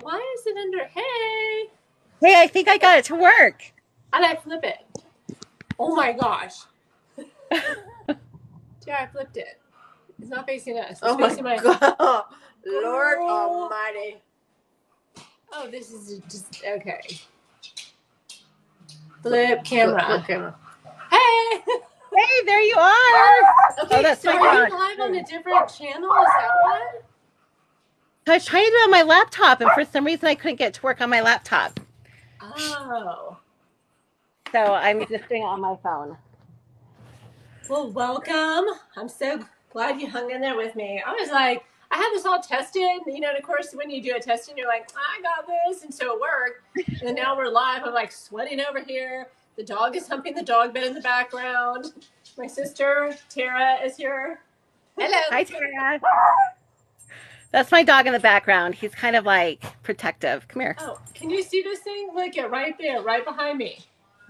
Why is it under hey? Hey, I think I got it to work. How did I flip it? Oh my gosh. I flipped it. It's not facing us. It's facing my God. Lord Almighty. Oh, this is just okay. Flip camera. Flip camera. Hey! Hey, there you are. Okay, that's so my are you God. live on a different channel? Is that why? I was trying to do it on my laptop, and for some reason I couldn't get it to work on my laptop. Oh. So I'm just doing it on my phone. Well, welcome. I'm so glad you hung in there with me. I was like, I had this all tested, and of course, when you do a testing, you're like, I got this, and so it worked. And now we're live. I'm like sweating over here. The dog is humping the dog bed in the background. My sister, Tara, is here. Hello. Hi, Tara. That's my dog in the background. He's kind of like protective. Come here. Oh, can you see this thing? Look, it right there, right behind me.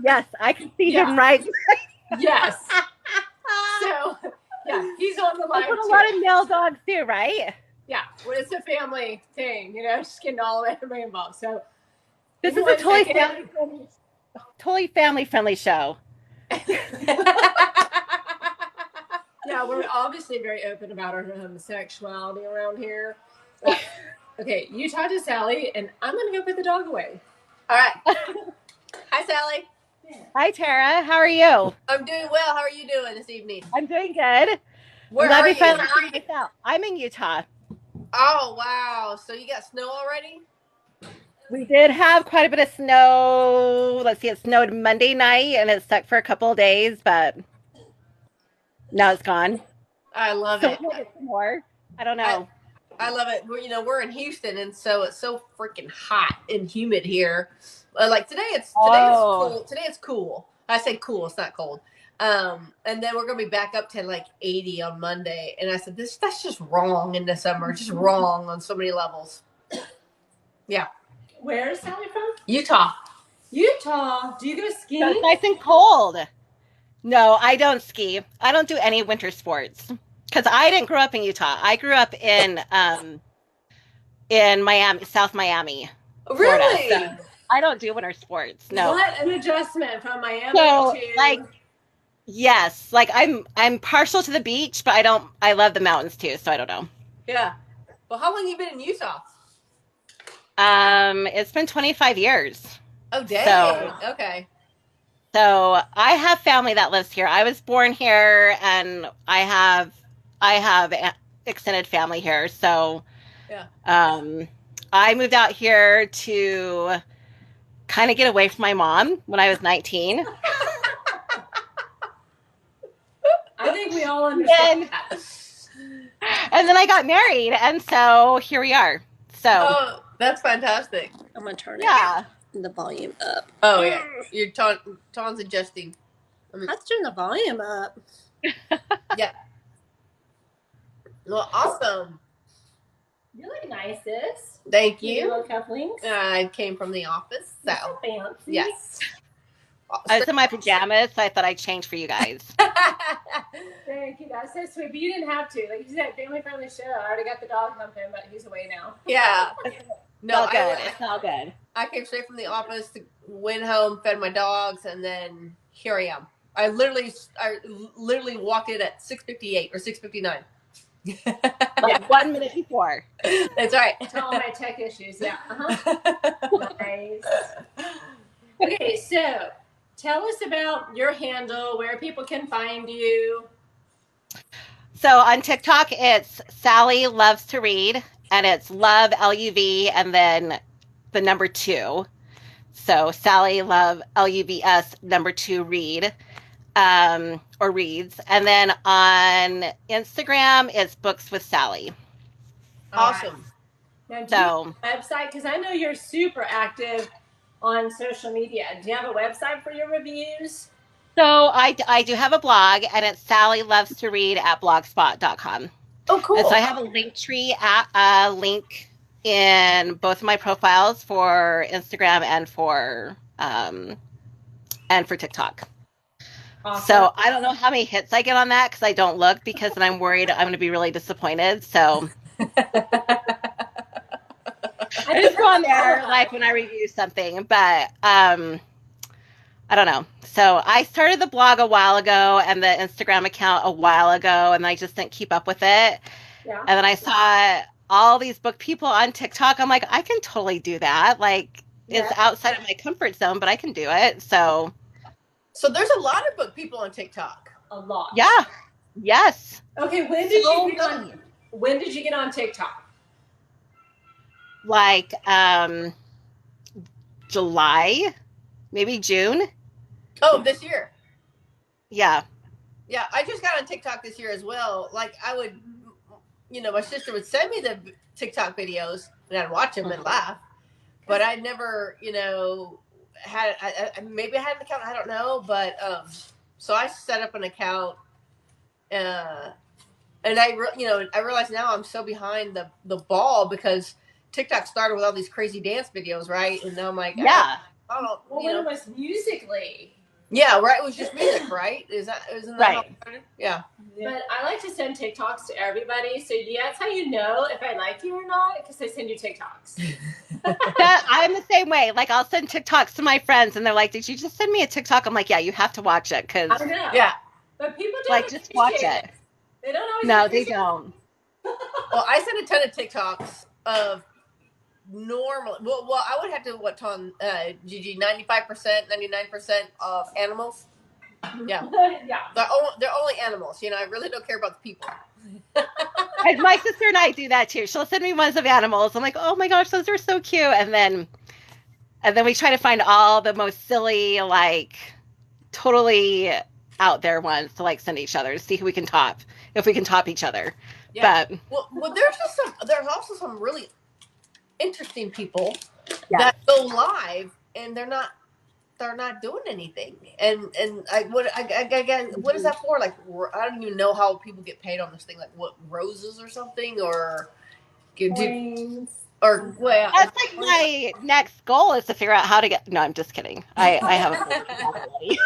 Yes, I can see him right. Yes. So, yeah, he's on the live. That's what a lot of male dogs do, right? Yeah, well, it's a family thing, just getting all everybody involved. So, this is a totally family-friendly show. Yeah, we're obviously very open about our homosexuality around here. Okay, you talk to Sally, and I'm going to go put the dog away. All right. Hi, Sally. Hi, Tara. How are you? I'm doing well. How are you doing this evening? I'm doing good. Where are you? I'm in Utah. Oh, wow. So you got snow already? We did have quite a bit of snow. Let's see, it snowed Monday night, and it stuck for a couple of days, but now it's gone. I love it. We'll get some more. I don't know. I love it. We're in Houston, and so it's so freaking hot and humid here. Like today it's cool. Today it's cool. I say cool. It's not cold. And then we're gonna be back up to like 80 on Monday. And I said that's just wrong in the summer. Just wrong on so many levels. Yeah. Where is Sally from? Utah. Utah. Do you go skiing? So it's nice and cold. No, I don't ski. I don't do any winter sports because I didn't grow up in Utah. I grew up in Miami, South Miami. Really? Florida, so I don't do winter sports. No. What an adjustment from Miami to yes, I'm partial to the beach, but I love the mountains too, so I don't know. Yeah. Well, how long have you been in Utah? It's been 25 years. Oh, dang. So, okay. So I have family that lives here. I was born here, and I have extended family here. So, yeah. I moved out here to kind of get away from my mom when I was 19. I think we all understand that. And then I got married, and so here we are. So that's fantastic. I'm gonna turn the volume up. Oh yeah, your Ton's adjusting. Let's turn the volume up. Yeah. Well, awesome. You look nice, sis. Thank you. Little cufflinks. I came from the office, so fancy. Yes. I was in my pajamas, so I thought I'd change for you guys. Thank you. That's so sweet. But you didn't have to. Like you said, family-friendly show. I already got the dog humping, but he's away now. Yeah. No, it's all good. I came straight from the office, went home, fed my dogs, and then here I am. I literally walked in at 6:58 or 6:59. Like 1 minute before. That's right. To all my tech issues. Yeah. Nice. Okay, so tell us about your handle, where people can find you. So on TikTok, it's Sally Loves to Read, and it's love, L-U-V, and then the number 2. So Sally Love, L-U-V-S, number 2, read, or reads. And then on Instagram, it's Books with Sally. Awesome. Now, do you have a website? Because I know you're super active on social media. Do you have a website for your reviews? So I do have a blog, and it's Sally Loves to Read at blogspot.com. Oh, cool. And so I have a link in both of my profiles for Instagram and for TikTok. Awesome. So I don't know how many hits I get on that because I don't look, because then I'm worried I'm going to be really disappointed. So I just go on there like when I review something, but I don't know. So I started the blog a while ago and the Instagram account a while ago, and I just didn't keep up with it. Yeah. And then I saw all these book people on TikTok. I'm like, I can totally do that. Like, it's outside of my comfort zone, but I can do it. So there's a lot of book people on TikTok. A lot. Yeah. Yes. Okay, when did you get on TikTok? Like July, maybe June. Oh, this year. Yeah. Yeah, I just got on TikTok this year as well. Like I would, my sister would send me the TikTok videos and I'd watch them and laugh. But I never, had maybe I had an account. I don't know, but so I set up an account, and I realize now I'm so behind the ball because TikTok started with all these crazy dance videos, right? And now I'm like, yeah, I don't know. Well, when it was Musical.ly. Yeah, right. It was just music, right? Isn't that right? Yeah. But I like to send TikToks to everybody. So that's how you know if I like you or not, because I send you TikToks. I'm the same way. Like I'll send TikToks to my friends, and they're like, "Did you just send me a TikTok?" I'm like, "Yeah, you have to watch it because I know. Yeah, but people don't just watch it. They don't always. No, they don't. Well, I send a ton of TikToks of normal. Well, I would have to Gigi 95%, 99% of animals. Yeah, yeah. They're only animals. I really don't care about the people. And my sister and I do that too. She'll send me ones of animals. I'm like, oh my gosh, those are so cute. And then we try to find all the most silly, like totally out there ones to like send each other to see if we can top each other. Yeah. But well, there's also some really interesting people Yeah. that go live and they're not doing anything. And what is that for? Like, I don't even know how people get paid on this thing. Like, what, roses or something, or well, that's like my next goal is to figure out how to get. No, I'm just kidding. I have a already.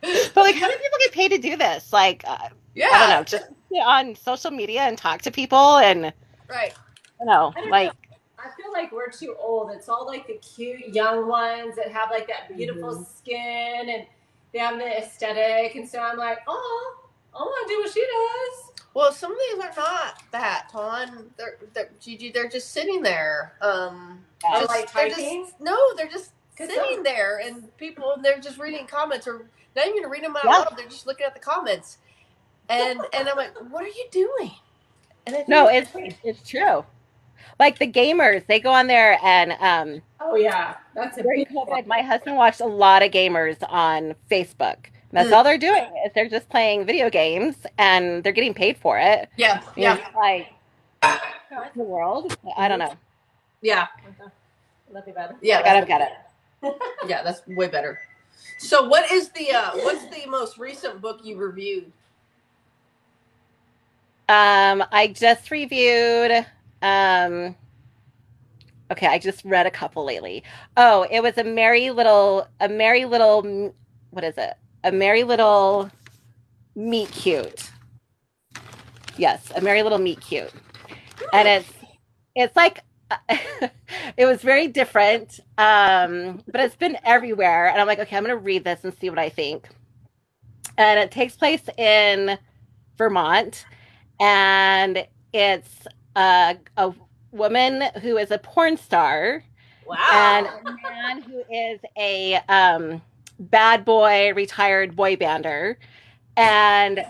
But like, how do people get paid to do this? Like, I don't know, just get on social media and talk to people and right. I don't know. I feel like we're too old. It's all like the cute young ones that have like that beautiful skin and they have the aesthetic. And so I'm like, oh, I want to do what she does. Well, some of these are not that, Ton. Gigi, they're just sitting there. Like typing? They're just sitting there, and they're just reading comments, or not even reading them out loud. They're just looking at the comments, and I'm like, what are you doing? And it's true. Like the gamers, they go on there and oh yeah, that's during COVID. My husband watched a lot of gamers on Facebook. That's all they're doing is they're just playing video games and they're getting paid for it. Yeah, Like the world, I don't know. Yeah, that'd be better. Yeah, I got it. Yeah, that's way better. So, what's the most recent book you reviewed? I just reviewed. Okay, I just read a couple lately. Oh, it was a merry little. What is it? A merry little meet cute. Yes, a merry little meet cute, and it's like it was very different, but it's been everywhere. And I'm like, okay, I'm gonna read this and see what I think. And it takes place in Vermont, and it's a woman who is a porn star. Wow. And a man who is a bad boy retired boy bander, and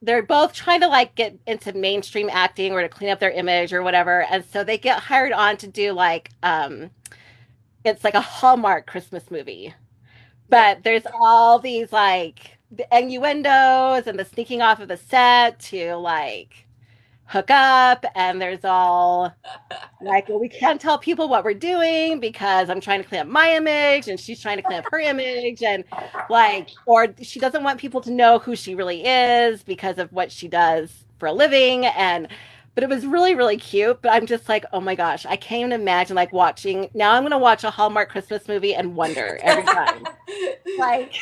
they're both trying to like get into mainstream acting or to clean up their image or whatever, and so they get hired on to do like it's like a Hallmark Christmas movie, but there's all these like the innuendos and the sneaking off of the set to like hook up, and there's all like, well, we can't tell people what we're doing because I'm trying to clean up my image and she's trying to clean up her image, and like, or she doesn't want people to know who she really is because of what she does for a living. But it was really, really cute. But I'm just like, oh my gosh, I can't even imagine like watching. Now I'm going to watch a Hallmark Christmas movie and wonder every time, like,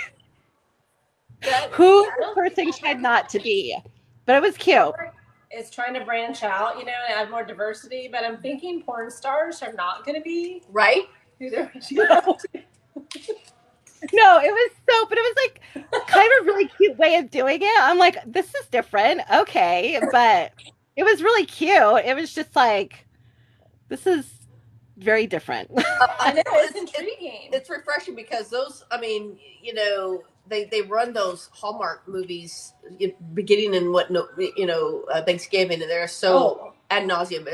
who this person tried not to be. But it was cute. is trying to branch out, and add more diversity. But I'm thinking porn stars are not going to be right. who they're. No, it was but it was like kind of a really cute way of doing it. I'm like, this is different. Okay. But it was really cute. It was just like, this is very different. I know, it's intriguing. It's refreshing because those, I mean, they run those Hallmark movies beginning in Thanksgiving, and they're so ad nauseum.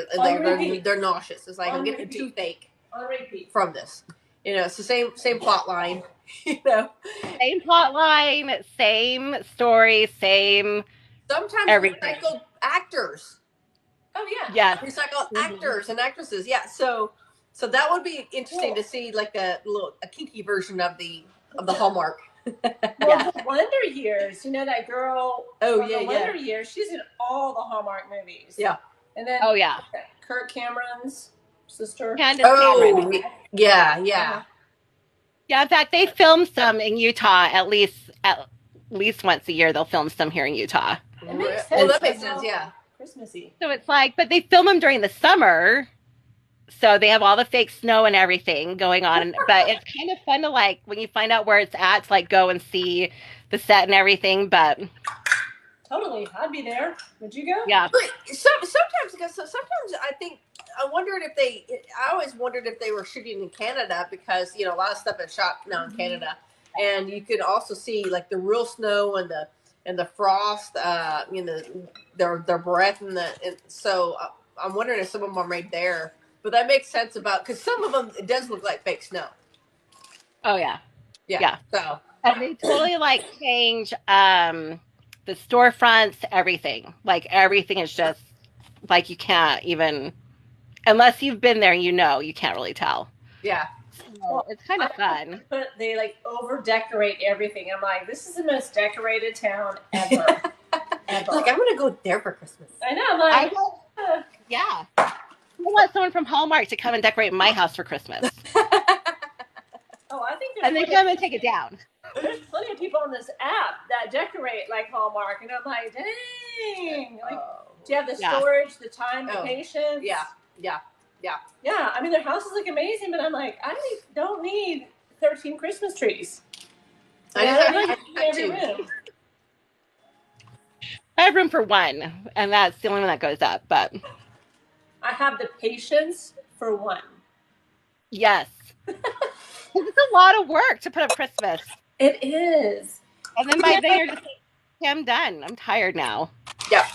They're nauseous. It's like I'm getting a toothache on repeat from this. It's the same plot line. Same plot line, same story, same. Sometimes everything. Recycled actors. Oh yeah, yeah, recycled actors and actresses. Yeah, so that would be interesting to see, like a kinky version of the Hallmark. Well, the Wonder Years, that girl. Oh the Wonder Years, she's in all the Hallmark movies. Yeah, and then Kirk Cameron's sister. Candace Cameron. Yeah. Yeah, in fact, they film some in Utah at least once a year. They'll film some here in Utah. It makes sense. Well, that makes sense. Yeah. Christmassy. So it's like, but they film them during the summer, so they have all the fake snow and everything going on. But it's kind of fun to, like, when you find out where it's at, to like go and see the set and everything. But totally, I'd be there. Would you go? Yeah. But sometimes I wondered if I always wondered if they were shooting in Canada, because a lot of stuff is shot now in Canada, and you could also see like the real snow and the frost, their breath and so I'm wondering if some of them are made there. But that makes sense because some of them, it does look like fake snow. Oh yeah. So and they totally like change the storefronts, everything. Like everything is just like, you can't even, unless you've been there, you can't really tell. Yeah. So it's kind of fun. But they like over decorate everything. I'm like, this is the most decorated town ever. Like, I'm gonna go there for Christmas. I know. I'm like, yeah. I want someone from Hallmark to come and decorate my house for Christmas. I think and they come and take it down. There's plenty of people on this app that decorate like Hallmark, and I'm like, dang. Like, do you have the storage, the time, the patience? Yeah. Yeah, I mean, their houses look amazing, but I'm like, I don't need 13 Christmas trees. I have every room. I have room for one, and that's the only one that goes up. But I have the patience for one. Yes. It's a lot of work to put up Christmas. It is. And then by then you're just like, okay, I'm done. I'm tired now. Yeah.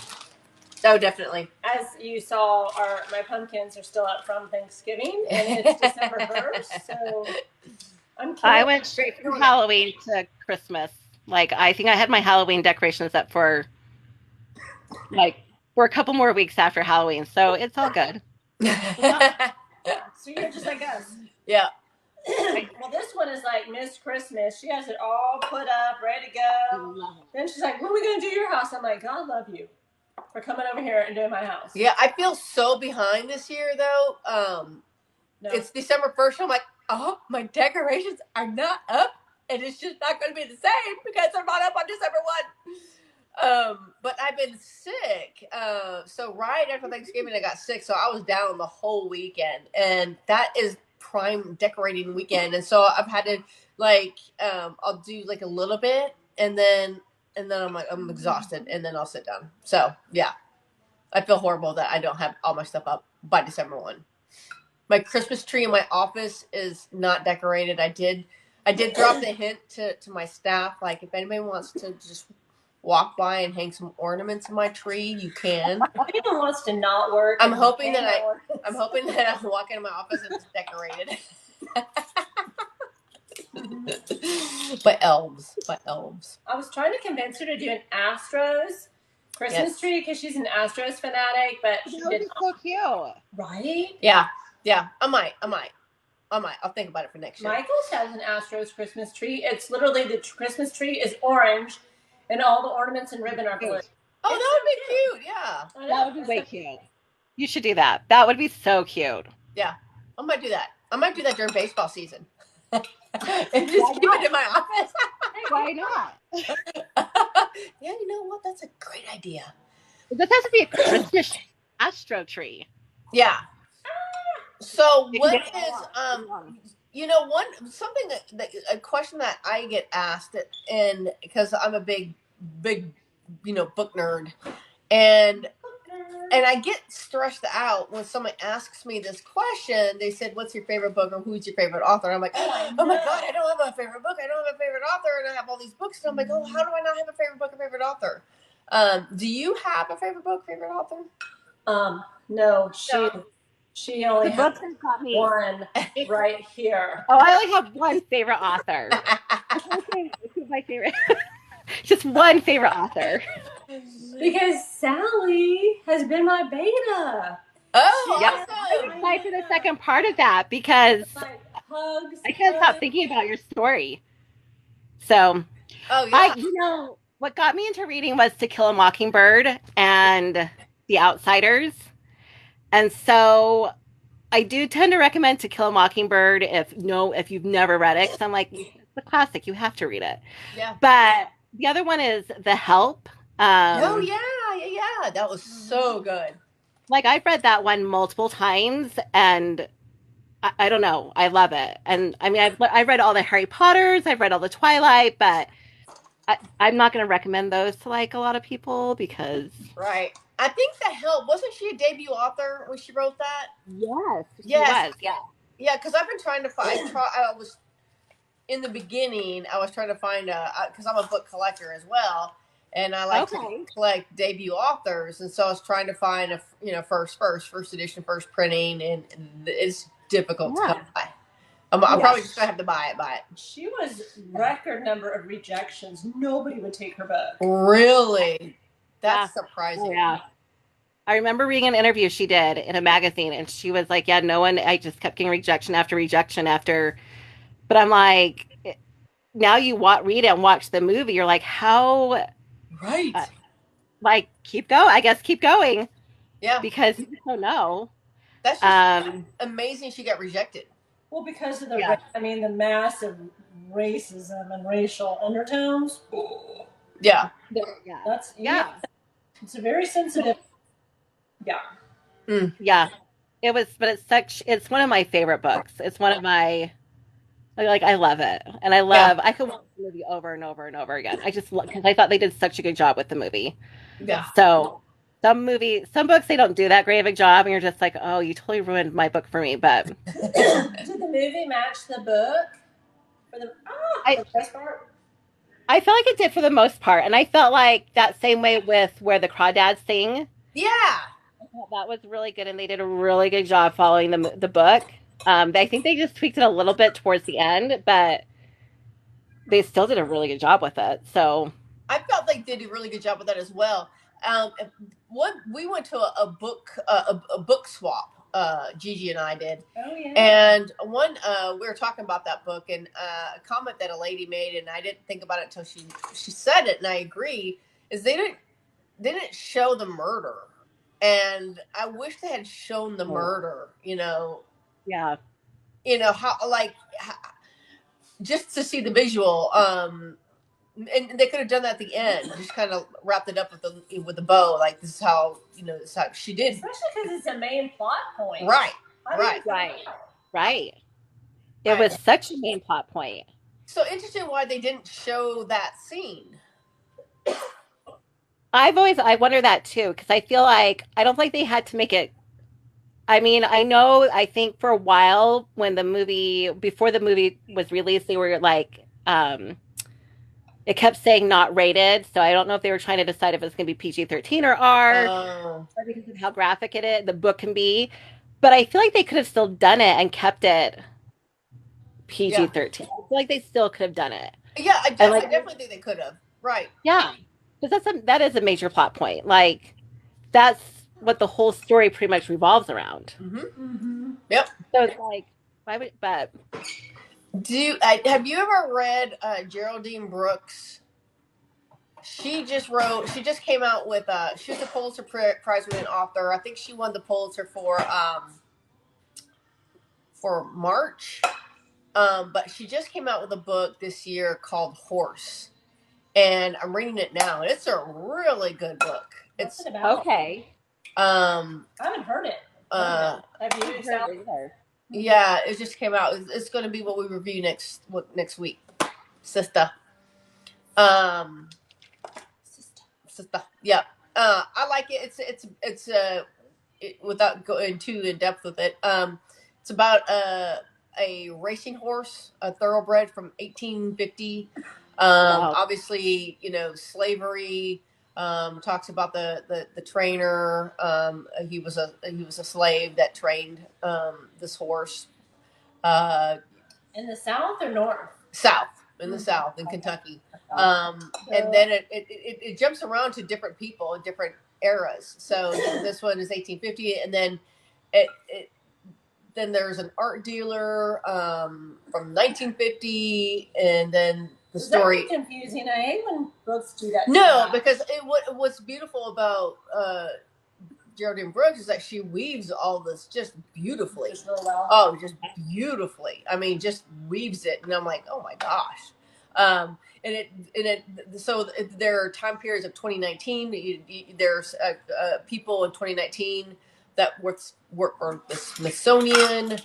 Oh, definitely. As you saw, my pumpkins are still up from Thanksgiving, and it's December 1st, so I went straight from Halloween to Christmas. Like, I think I had my Halloween decorations up for a couple more weeks after Halloween, so it's all good. So you're just like us. Yeah. Well, this one is like Miss Christmas. She has it all put up, ready to go. Then she's like, when are we going to do your house? I'm like, God love you for coming over here and doing my house. Yeah, I feel so behind this year, though. No. It's December 1st. I'm like, my decorations are not up, and it's just not going to be the same because they're not up on December 1. But I've been sick. So right after Thanksgiving, I got sick, so I was down the whole weekend, and that is prime decorating weekend. And so I've had to I'll do like a little bit, and then I'm like, I'm exhausted, and then I'll sit down. So yeah, I feel horrible that I don't have all my stuff up by December 1. My Christmas tree in my office is not decorated. I did drop the hint to my staff, like, if anybody wants to just walk by and hang some ornaments in my tree, you can. If anyone wants to not work, I'm hoping that I walk into my office and it's decorated. by elves. I was trying to convince her to do an Astros Christmas tree because she's an Astros fanatic, but she did. So cute, right? Yeah. I might. I'll think about it for next year. Michael's has an Astros Christmas tree. It's literally the Christmas tree is orange, and all the ornaments and ribbon are blue. Oh, that would be cute. Yeah, that would be way cute. You should do that. That would be so cute. Yeah, I might do that. I might do that during baseball season. And just keep it in my office. Why not? Yeah, you know what? That's a great idea. This has to be a Christmas astro tree. Yeah. So It can what get is long. something that a question that I get asked, and because I'm a big book nerd, and I get stressed out when someone asks me this question. They said, "What's your favorite book?" or "Who's your favorite author?" I'm like, "Oh my god, I don't have a favorite book. I don't have a favorite author." And I have all these books, and I'm like, "Oh, how do I not have a favorite book, a favorite author?" Do you have a favorite book, favorite author? No, she only The has books have got me. one right here. Oh, I only have one favorite author. Who's my favorite? Just one favorite author. Because Sally has been my beta. Oh, Yep. I'm awesome! excited for the second part of that because Like hugs. I can't stop thinking about your story. So Oh yeah. what got me into reading was To Kill a Mockingbird and The Outsiders. And so I do tend to recommend To Kill a Mockingbird if you've never read it, because I'm like, it's a classic, you have to read it. Yeah. But the other one is The Help. Oh yeah. That was so good. Like I've read that one multiple times, and I don't know, I love it. And I mean, I've read all the Harry Potters, I've read all the Twilight, but I'm not going to recommend those to like a lot of people because Right. I think The Help, wasn't she a debut author when she wrote that? yes, she Yes. was. Yeah. Yeah, because I've been trying to find. I was in the beginning. I was trying to find because I'm a book collector as well, and I like to Okay. collect debut authors, and so I was trying to find first edition, first printing, and it's difficult to come Yeah. by. I'm probably just gonna have to buy it. She was record number of rejections. Nobody would take her book. Really, Yeah. that's surprising. Oh, yeah. I remember reading an interview she did in a magazine, and she was like, "Yeah, no one. I just kept getting rejection after rejection after." But I'm like, now you read it and watch the movie. You're like, how? Right. Like, keep going. I guess keep going Yeah, because you just don't know. that's just amazing. She got rejected. Well, because of the Yeah. the massive racism and racial undertones. Yeah. Yeah. That's Yeah. It's a very sensitive. Yeah. Yeah. It's one of my favorite books. It's one of my, like, I love it. And I could watch the movie over and over and over again. I just, because I thought they did such a good job with the movie. Yeah. So some books, they don't do that great of a job. And you're just like, oh, you totally ruined my book for me. But Did the movie match the book for the best part? I felt like it did for the most part. And I felt like that same way with Where the Crawdads Sing. Yeah. That was really good, and they did a really good job following the book. I think they just tweaked it a little bit towards the end, but they still did a really good job with it. So I felt they did a really good job with that as well. We went to a book swap. Gigi and I did. Oh yeah. And we were talking about that book, and a comment that a lady made, and I didn't think about it until she said it, and I agree. Is they didn't show the murder, and I wish they had shown the murder. yeah, How just to see the visual. And they could have done that at the end, just kind of wrapped it up with the bow. Like this is how this is how she did. Especially because it's a main plot point. Right. It was such a main plot point. So interesting why they didn't show that scene. I wonder that too, because I feel like I don't think they had to make it. I mean, I think for a while before the movie was released, they were like, it kept saying not rated. So I don't know if they were trying to decide if it's going to be PG-13 or R, or because of how graphic the book can be. But I feel like they could have still done it and kept it PG-13. I feel like they still could have done it. Yeah, I definitely think they could have. Right. Yeah, because that is a major plot point. Like that's what the whole story pretty much revolves around. Yep. So it's like, why would? But have you ever read Geraldine Brooks? She just came out with she was a Pulitzer Prize winning author. I think she won the Pulitzer for March. But she just came out with a book this year called Horse, and I'm reading it now, and it's a really good book. What's it about? Okay. I haven't heard it. Have you, Sal? Yeah, it just came out. It's going to be what we review next week, sister. Sister. Yeah. I like it. Without going too in depth with it. It's about a racing horse, a thoroughbred from 1850. Wow. Obviously, slavery. Talks about the trainer. He was a slave that trained this horse. In the South or North? South, in the South, in Kentucky. And then it jumps around to different people in different eras. So this one is 1850, and then then there's an art dealer from 1950 , and then the story. That's confusing. I hate when books do that. No, because what's beautiful about Geraldine Brooks is that she weaves all this just beautifully. Just really well. Oh, just beautifully. I mean, just weaves it, and I'm like, oh my gosh. So there are time periods of 2019. There's people in 2019 that work for the Smithsonian.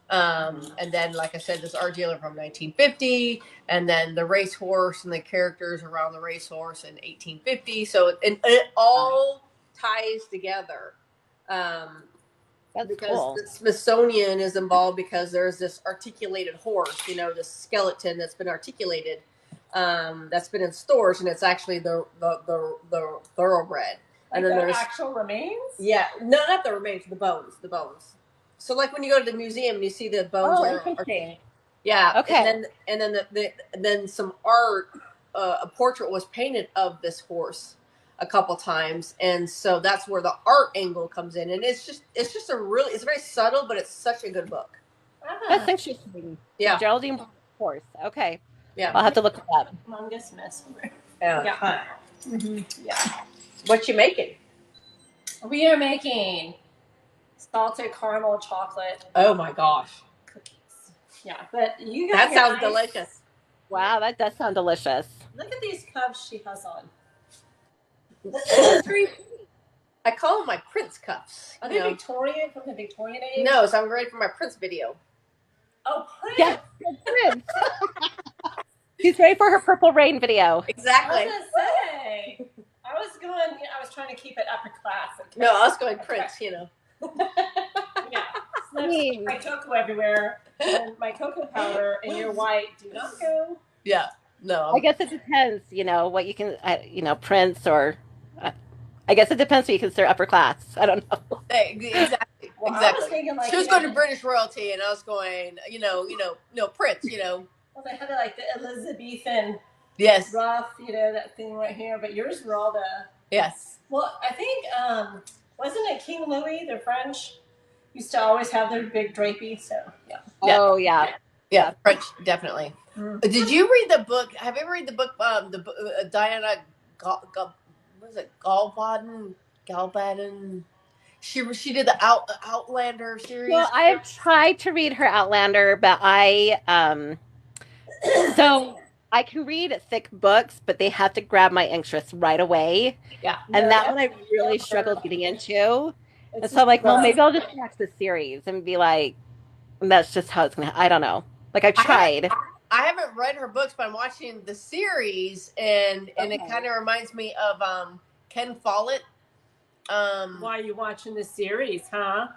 And then, like I said, this art dealer from 1950, and then the racehorse and the characters around the racehorse in 1850. So it all ties together. That's because cool. the Smithsonian is involved because there's this articulated horse, this skeleton that's been articulated, that's been in stores, and it's actually the thoroughbred. Like, and then there's actual remains? Yeah, no, not the remains, the bones. So, like when you go to the museum and you see the bones. Oh, interesting. Yeah. Okay. And then some art, a portrait was painted of this horse a couple times, and so that's where the art angle comes in, and it's just it's very subtle, but it's such a good book. That's interesting. Yeah. Geraldine horse. Okay. Yeah. I'll have to look it up. Humongous mess. Yeah. Mm-hmm. Yeah. What you making? We are making salted caramel chocolate. Oh my gosh. Cookies. Yeah, but you guys. That sounds delicious. Wow, that does sound delicious. Look at these cups she has on. I call them my Prince cups. Are they Victorian, from the Victorian age? No, so I'm ready for my Prince video. Oh, Prince! Yes, Prince. She's ready for her Purple Rain video. Exactly. I was gonna say. I was trying to keep it upper class. Okay? No, I was going Prince, Yeah. So my cocoa everywhere, and my cocoa powder, and your white do not go. Yeah. No. I guess it depends, what you can, Prince, or I guess it depends what you consider upper class. I don't know. Exactly. Well, exactly. I was thinking, like, she was going to British royalty, and I was going, no, Prince, Well, they had like the Elizabethan. Yes. Rough, that thing right here. But yours were all the. Yes. Well, I think wasn't it King Louis, the French, used to always have their big drapey. So yeah. Oh yeah. Yeah, French definitely. Did you read the book? Have you ever read the book? Diana, what is it? Galbaden. She did the Outlander series. Well, I have tried to read her Outlander, but so I can read thick books, but they have to grab my interest right away. Yeah. And that one I really struggled getting into. And so I'm like, well, maybe I'll just watch the series and be like, that's just how it's going to, I don't know. Like, I've tried. I haven't read her books, but I'm watching the series, and it kind of reminds me of Ken Follett. Why are you watching the series, huh?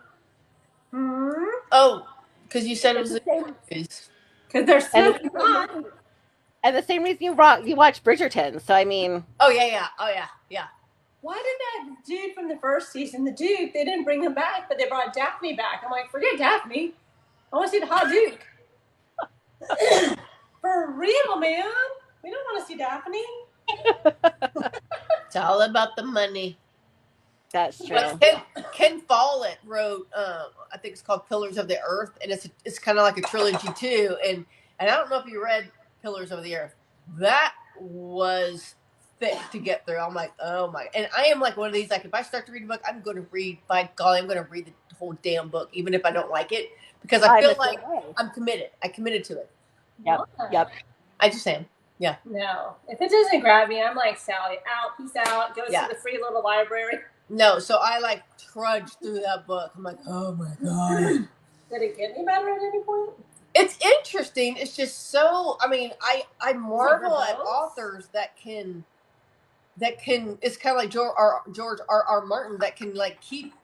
Oh, because you said it was a series. Because they're so fun. And the same reason you watch Bridgerton. So, I mean. Oh, yeah. Why did that dude from the first season, the Duke, they didn't bring him back, but they brought Daphne back. I'm like, forget Daphne. I want to see the hot Duke. For real, man. We don't want to see Daphne. It's all about the money. That's true. Ken Follett wrote, I think it's called Pillars of the Earth, and it's kind of like a trilogy too. And I don't know if you read Pillars of the Earth. That was thick to get through. I'm like, oh my! And I am like one of these. Like, if I start to read a book, I'm going to read. By golly, I'm going to read the whole damn book, even if I don't like it, because I feel like I'm committed. I committed to it. Yep. I just am. Yeah. No. If it doesn't grab me, I'm like, Sally, out, peace out, goes Yeah. to the free little library. No, so I like trudged through that book. I'm like, oh my God. Did it get any better at any point? It's interesting. It's just so, I mean, I marvel at verbose? authors that can, it's kind of like George R. Martin, that can like keep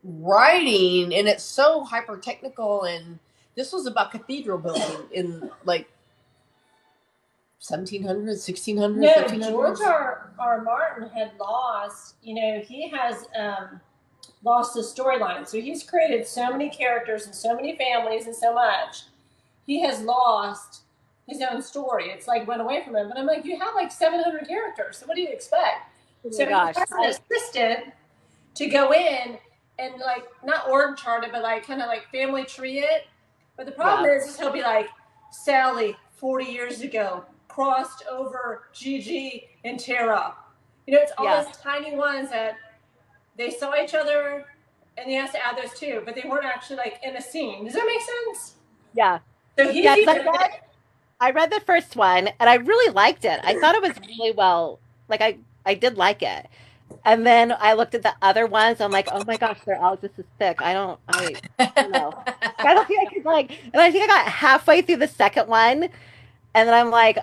writing, and it's so hyper technical. And this was about cathedral building in like 1700s, 1600s, No, 1500s. George R. Martin had lost, he has lost his storyline. So he's created so many characters and so many families and so much. He has lost his own story. It's like went away from him. But I'm like, you have like 700 characters. So what do you expect? Oh So my he gosh. has an assistant to go in and like not org chart it, but like kind of like family tree it. But the problem is he'll be like, Sally, 40 years ago, crossed over Gigi and Tara. It's all those tiny ones that they saw each other, and he has to add those too, but they weren't actually like in a scene. Does that make sense? Yeah. So he's Yeah, 'cause I read the first one and I really liked it. I thought it was really well, like I did like it. And then I looked at the other ones. I'm like, oh my gosh, they're all just as thick. I don't know. I don't think I could and I think I got halfway through the second one, and then I'm like,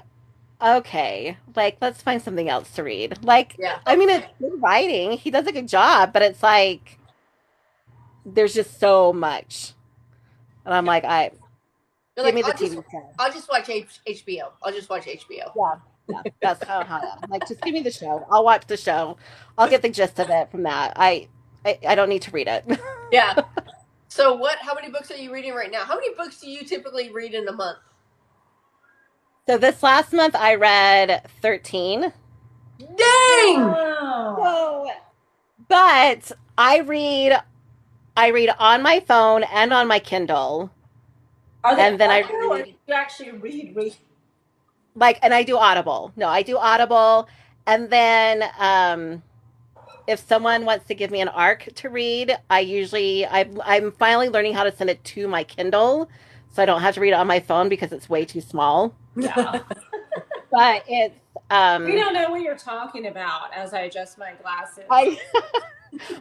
okay, like let's find something else to read. Like, Yeah. I mean, it's good writing. He does a good job, but it's like there's just so much, and I'm like, You're give like, me the TV show. I'll just watch HBO. I'll just watch HBO. Yeah. Yeah, that's how I am. Like, just give me the show. I'll watch the show. I'll get the gist of it from that. I don't need to read it. Yeah. So how many books are you reading right now? How many books do you typically read in a month? So this last month I read 13. Dang! Wow. So, but I read on my phone and on my Kindle. And then I read. You actually read. Like, and I do Audible. No, I do Audible. And then if someone wants to give me an arc to read, I'm finally learning how to send it to my Kindle, so I don't have to read it on my phone because it's way too small. Yeah. But it's we don't know what you're talking about as I adjust my glasses.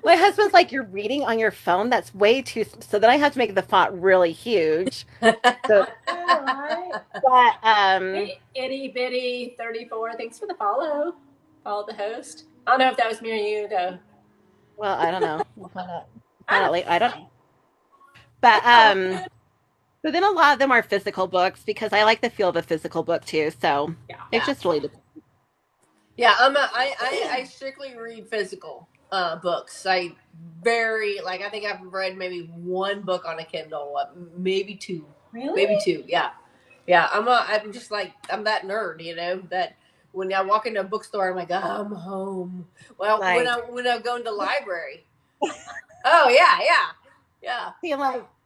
My husband's like, you're reading on your phone? That's way too. So then I have to make the font really huge. So, right. But hey, itty bitty 34. Thanks for the follow. Follow the host. I don't know if that was me or you though. Well, I don't know. We'll find out. I don't know. But but then a lot of them are physical books because I like the feel of a physical book too. So it's just really depends. Yeah, I strictly read physical books. I think I've read maybe one book on a Kindle, maybe two. Really? Maybe two. Yeah, yeah. I'm just like I'm that nerd, that when I walk into a bookstore, I'm like, I'm home. Well, when I go into the library, oh yeah. See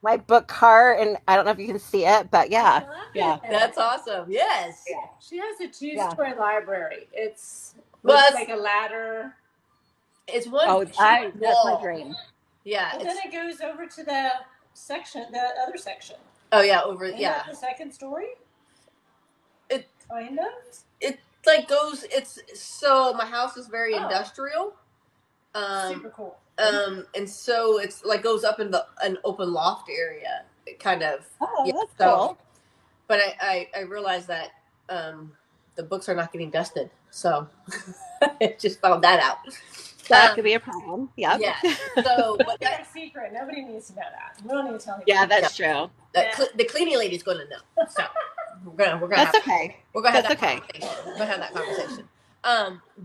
my book cart, and I don't know if you can see it, but yeah. That's awesome. Yes. Yeah. She has a 2-story library. It's like a ladder. It's one. Oh, that's my dream. Yeah. And then it goes over to the other section. Oh yeah, Isn't that the second story? It kind of. It like goes. It's so my house is very industrial. Super cool. And so it's like goes up in an open loft area, kind of. Oh, that's cool. But I realized that the books are not getting dusted, so I just found that out. That could be a problem. Yeah. Yeah. So, but that's a secret. Nobody needs to know that. We don't need to tell you. Yeah, that's true. The cleaning lady's going to know. So we're gonna. That's okay. We're gonna have that conversation. We're gonna have that conversation.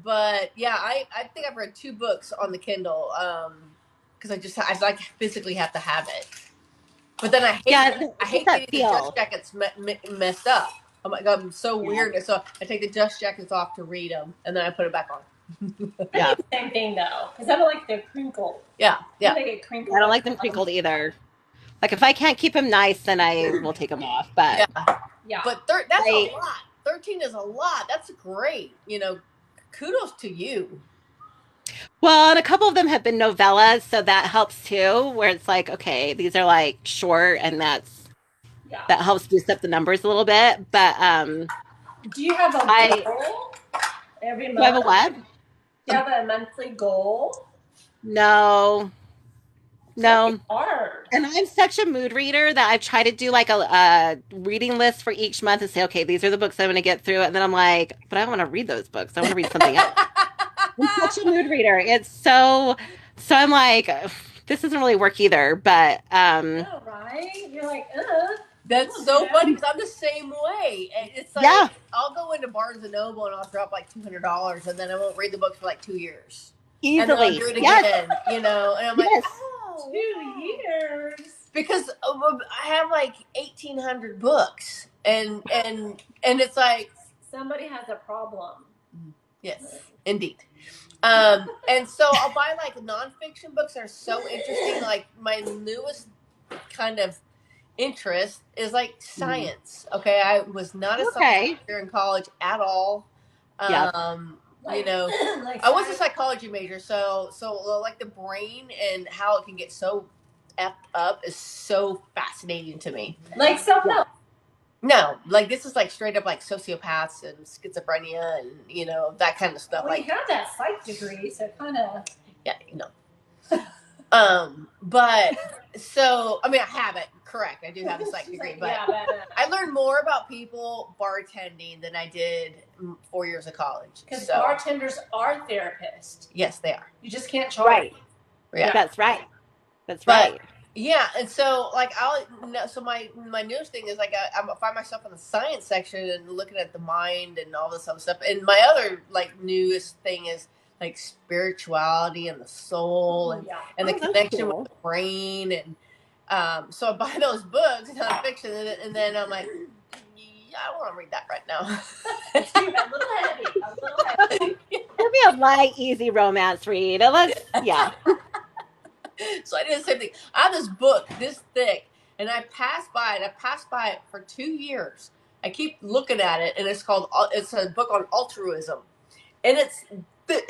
But yeah, I think I've read 2 books on the Kindle. Because I like physically have to have it. But then I hate getting the dust jackets messed up. Oh my God, I'm so weird. So I take the dust jackets off to read them, and then I put it back on. Yeah, same thing though, because I don't like the crinkle. Yeah. They get crinkled. I don't like them crinkled either. Like if I can't keep them nice, then I will take them off. But yeah. But that's a lot. 13 is a lot. That's great. Kudos to you. Well, and a couple of them have been novellas, so that helps too. Where it's like, okay, these are like short, and that helps boost up the numbers a little bit. But Do you have a goal every month? Do I have a what? Do you have a monthly goal? No. No. Hard. And I'm such a mood reader that I've tried to do like a reading list for each month and say, okay, these are the books I'm going to get through. And then I'm like, but I don't want to read those books. I want to read something else. I'm such a mood reader. So I'm like, this doesn't really work either. But Oh, right? You're like, That's so funny because I'm the same way. It's like yeah, I'll go into Barnes and Noble and I'll drop like $200 and then I won't read the book for like 2 years. easily. And then I'll do it again, you know. And I'm like, Yes. oh, 2 years. because I have like 1,800 books, and it's like Somebody has a problem. yes, indeed. And so I'll buy like nonfiction books that are so interesting. Like my newest kind of interest is like science. Okay, I was not a science major in college at all. Yep. You know, like I was a psychology major, so like the brain and how it can get so effed up is so fascinating to me. Like self-help. No, like this is like straight up like sociopaths and schizophrenia and you know that kind of stuff. Well, like you have that psych degree, so kind of yeah, you know. But so I mean I have it correct. I do have a psych degree, but yeah, I learned more about people bartending than I did 4 years of college. Because bartenders are therapists. Yes, they are. You just can't charge. Right. Yeah, that's right. That's right. Yeah, and so like so my newest thing is like I find myself in the science section and looking at the mind and all this other stuff. And my other like newest thing is like spirituality and the soul and the connection with the brain and so I buy those books, nonfiction, and then I'm like, yeah, I don't want to read that right now. A little heavy. It'll be a light, easy romance read. Yeah. So I did the same thing. I have this book this thick, and I passed by it. I passed by it for 2 years. I keep looking at it, and it's a book on altruism, and it's thick.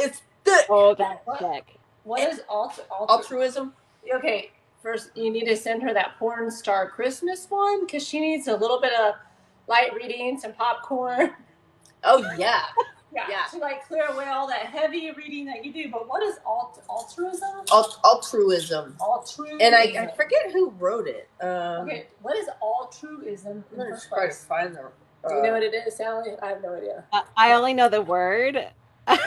Oh, that's sick. What is altruism? Okay, first you need to send her that porn star Christmas one because she needs a little bit of light reading, some popcorn. Oh yeah. Yeah, to like clear away all that heavy reading that you do. But what is altruism? Altruism. And I forget who wrote it. Okay, what is altruism? I'm going to try to find them. Do you know what it is, Sally? I have no idea. I only know the word. I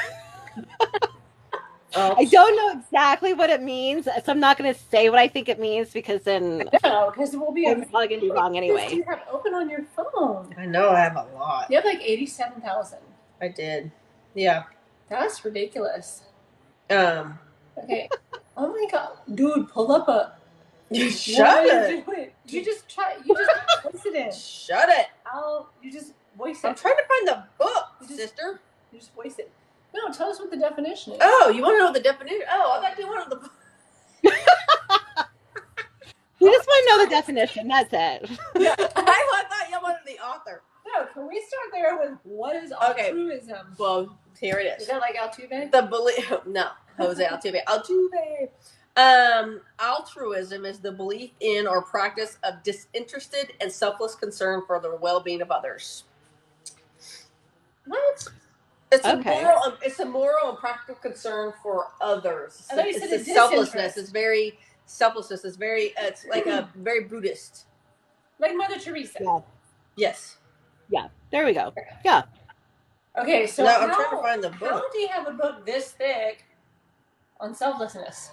don't know exactly what it means, so I'm not going to say what I think it means because then because we'll be I'm probably going to be wrong anyway. You have open on your phone. I know I have a lot. You have like 87,000. I did. Yeah. That's ridiculous. Okay. Oh my god. Dude, pull up a... Shut it. You just voice it in. Shut it. You just voice it. I'm trying to find the book, sister. You just voice it. No, tell us what the definition is. Oh, you want to know what the definition? Oh, I thought you wanted the... You just want to know the definition. That's it. Yeah. I thought you wanted the author. No, can we start there with what is altruism? Okay. Well, here it is. Is that like Altuve? The belief? No, Jose Altuve. Altruism is the belief in or practice of disinterested and selfless concern for the well-being of others. What? It's a moral and practical concern for others. It's selflessness. It's very selflessness. It's very. It's like a very Buddhist. Like Mother Teresa. Yeah. Yes. Yeah. There we go. Yeah. Okay, so I'm trying to find the book. How do you have a book this thick on selflessness?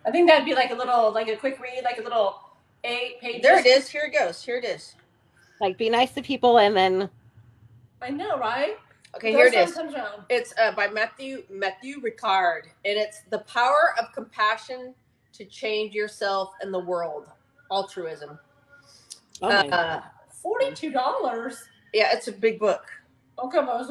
I think that'd be like a quick read, like a little 8 pages. There it is. Here it goes. Here it is. Like, be nice to people and then... I know, right? Okay, here it is. It's by Matthew Ricard, and it's The Power of Compassion to Change Yourself and the World. Altruism. Oh my God. $42. Yeah, it's a big book. Okay, but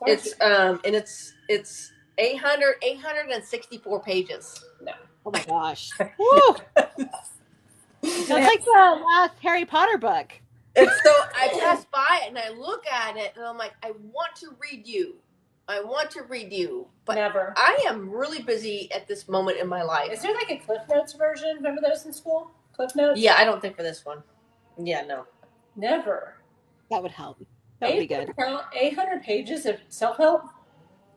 it's 864 pages. No. Oh my gosh. Woo. That's like the last Harry Potter book. And so I pass by it and I look at it and I'm like, I want to read you. But never. I am really busy at this moment in my life. Is there like a Cliff Notes version? Remember those in school? Cliff Notes? Yeah, I don't think for this one. Yeah, no. Never. That would help. That would be good. 800 pages of self-help?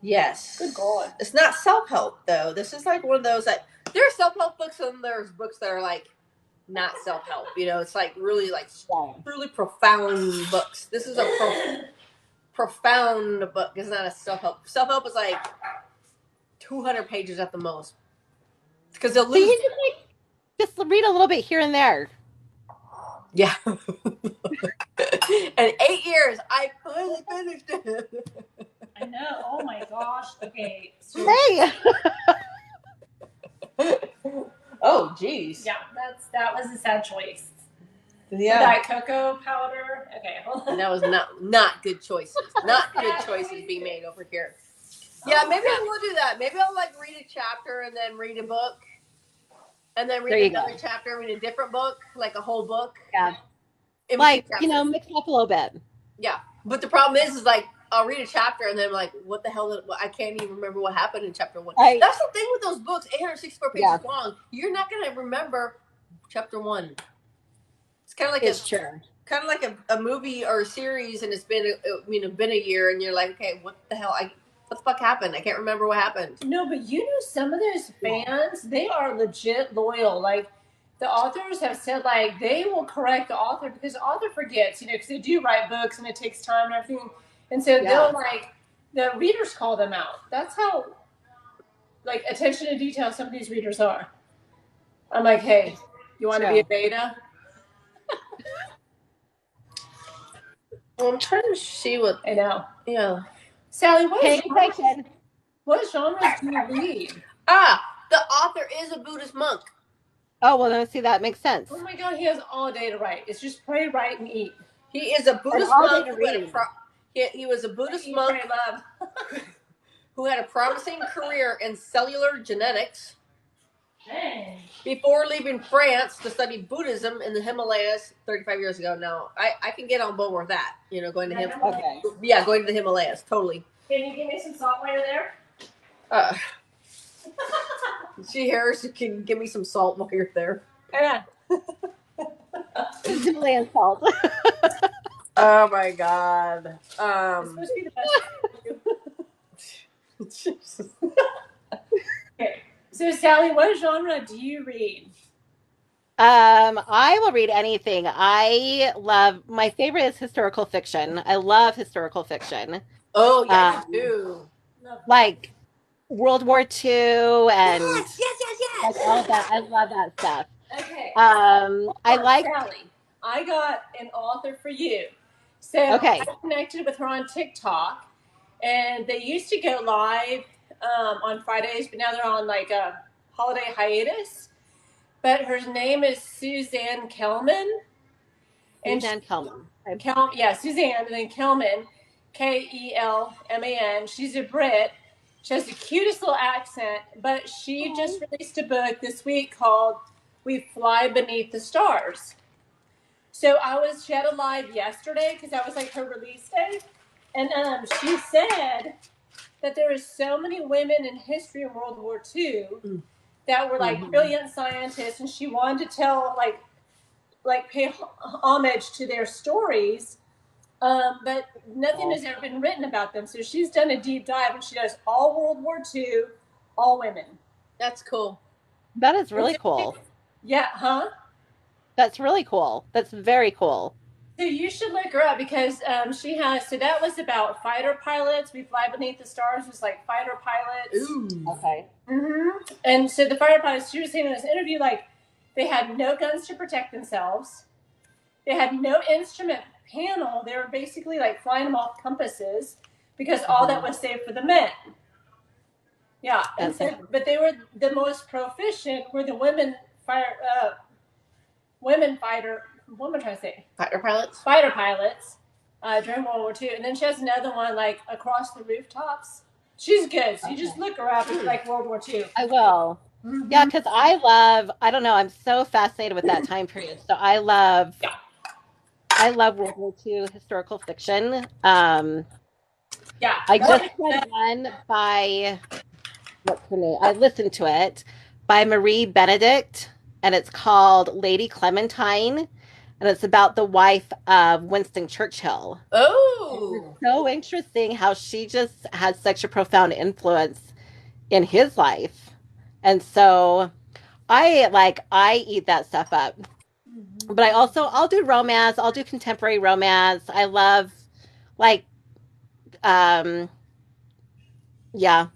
Yes. Good God. It's not self-help, though. This is like one of those that there are self-help books and there's books that are like not self-help. You know, it's like really like truly profound books. This is a profound book. It's not a self-help. Self-help is like 200 pages at the most. Because they'll lose. So you just read a little bit here and there. Yeah. In 8 years, I finally finished it. I know. Oh my gosh. Okay. So, Hey. Oh, geez. yeah, that was a sad choice. Yeah. Diet cocoa powder. Okay, hold on. That was not good choices. Not good choices being made over here. Yeah, maybe I will do that. Maybe I'll like read a chapter and then read a book. And then read another chapter, read a different book, like a whole book. Yeah. Like, you know, mix it up a little bit. Yeah. But the problem is like, I'll read a chapter and then I'm like, what the hell? I can't even remember what happened in chapter 1. That's the thing with those books, 864 pages long. You're not going to remember chapter 1. It's kind of like a movie or a series, and it's been a year, and you're like, okay, what the hell? What the fuck happened? I can't remember what happened. No, but you know, some of those fans, they are legit loyal. Like, the authors have said, like, they will correct the author because the author forgets, you know, because they do write books and it takes time and everything. And so they'll, like, the readers call them out. That's how, like, attention to detail some of these readers are. I'm like, hey, you want to be a beta? Well, I'm trying to see what. I know. Yeah. Sally, what genres do you read? The author is a Buddhist monk. Oh, well, then see, that makes sense. Oh my God, he has all day to write. It's just pray, write, and eat. He is a Buddhist monk. He was a Buddhist monk who had a promising career in cellular genetics. Dang. Before leaving France to study Buddhism in the Himalayas 35 years ago. Now, I can get on board with that. You know, going to him. Okay. Yeah, going to the Himalayas, totally. Can you give me some salt while you're there? She Harris, can give me some salt while you're there. Yeah. Himalayan salt. Oh my God. It's supposed to be the best. Okay. So, Sally, what genre do you read? I will read anything. My favorite is historical fiction. I love historical fiction. Oh, yeah, you do. Like World War II and yes. Like all of that. I love that stuff. Okay. Sally. I got an author for you. So I connected with her on TikTok, and they used to go live on Fridays, but now they're on like a holiday hiatus. But her name is Suzanne Kelman. Suzanne Kelman. Suzanne, and then Kelman, Kelman. She's a Brit. She has the cutest little accent, but she just released a book this week called We Fly Beneath the Stars. So she had a live yesterday because that was like her release day. And she said that there is so many women in history in World War II that were like brilliant scientists, and she wanted to tell, like pay homage to their stories. But nothing has ever been written about them. So she's done a deep dive, and she does all World War II, all women. That's cool. That is really cool. Yeah, huh? That's really cool. That's very cool. So you should look her up because she has, so that was about fighter pilots. We Fly Beneath the Stars was like fighter pilots. Ooh. Okay. Mm-hmm. And so the fighter pilots, she was saying in this interview, like they had no guns to protect themselves. They had no instrument panel. They were basically like flying them off compasses because all that was saved for the men. Yeah. And so, but they were the most proficient were the women fighter pilots during World War II. And then she has another one like Across the Rooftops. She's good. So you just look her up. It's like World War II. I will. Mm-hmm. Yeah, because I don't know, I'm so fascinated with that time period. So I love World War II historical fiction. I just read one by, what's her name? I listened to it by Marie Benedict, and it's called Lady Clementine, and it's about the wife of Winston Churchill. Oh, Ooh. So interesting how she just had such a profound influence in his life. And so I eat that stuff up. But I'll do romance, I'll do contemporary romance. I love like um yeah,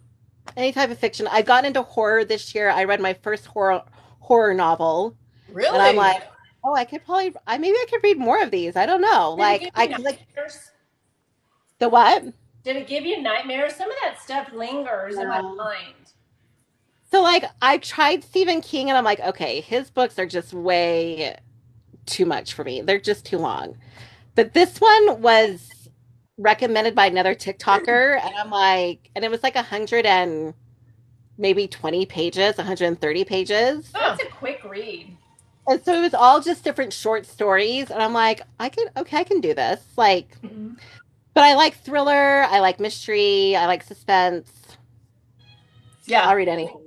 any type of fiction. I got into horror this year. I read my first horror novel, and I'm Really? like, oh, maybe I could read more of these. I don't know. Did it Like give I you could like nightmares? the what? Did it give you nightmares? Some of that stuff lingers in my No. mind. So like I tried Stephen King, and I'm like, okay, his books are just way too much for me. They're just too long. But this one was recommended by another TikToker, and I'm like, and it was like 100 and maybe 20 pages, 130 pages. Huh. That's a quick read. And so it was all just different short stories. And I'm like, I can do this. Like, but I like thriller, I like mystery, I like suspense. Yeah. I'll read anything.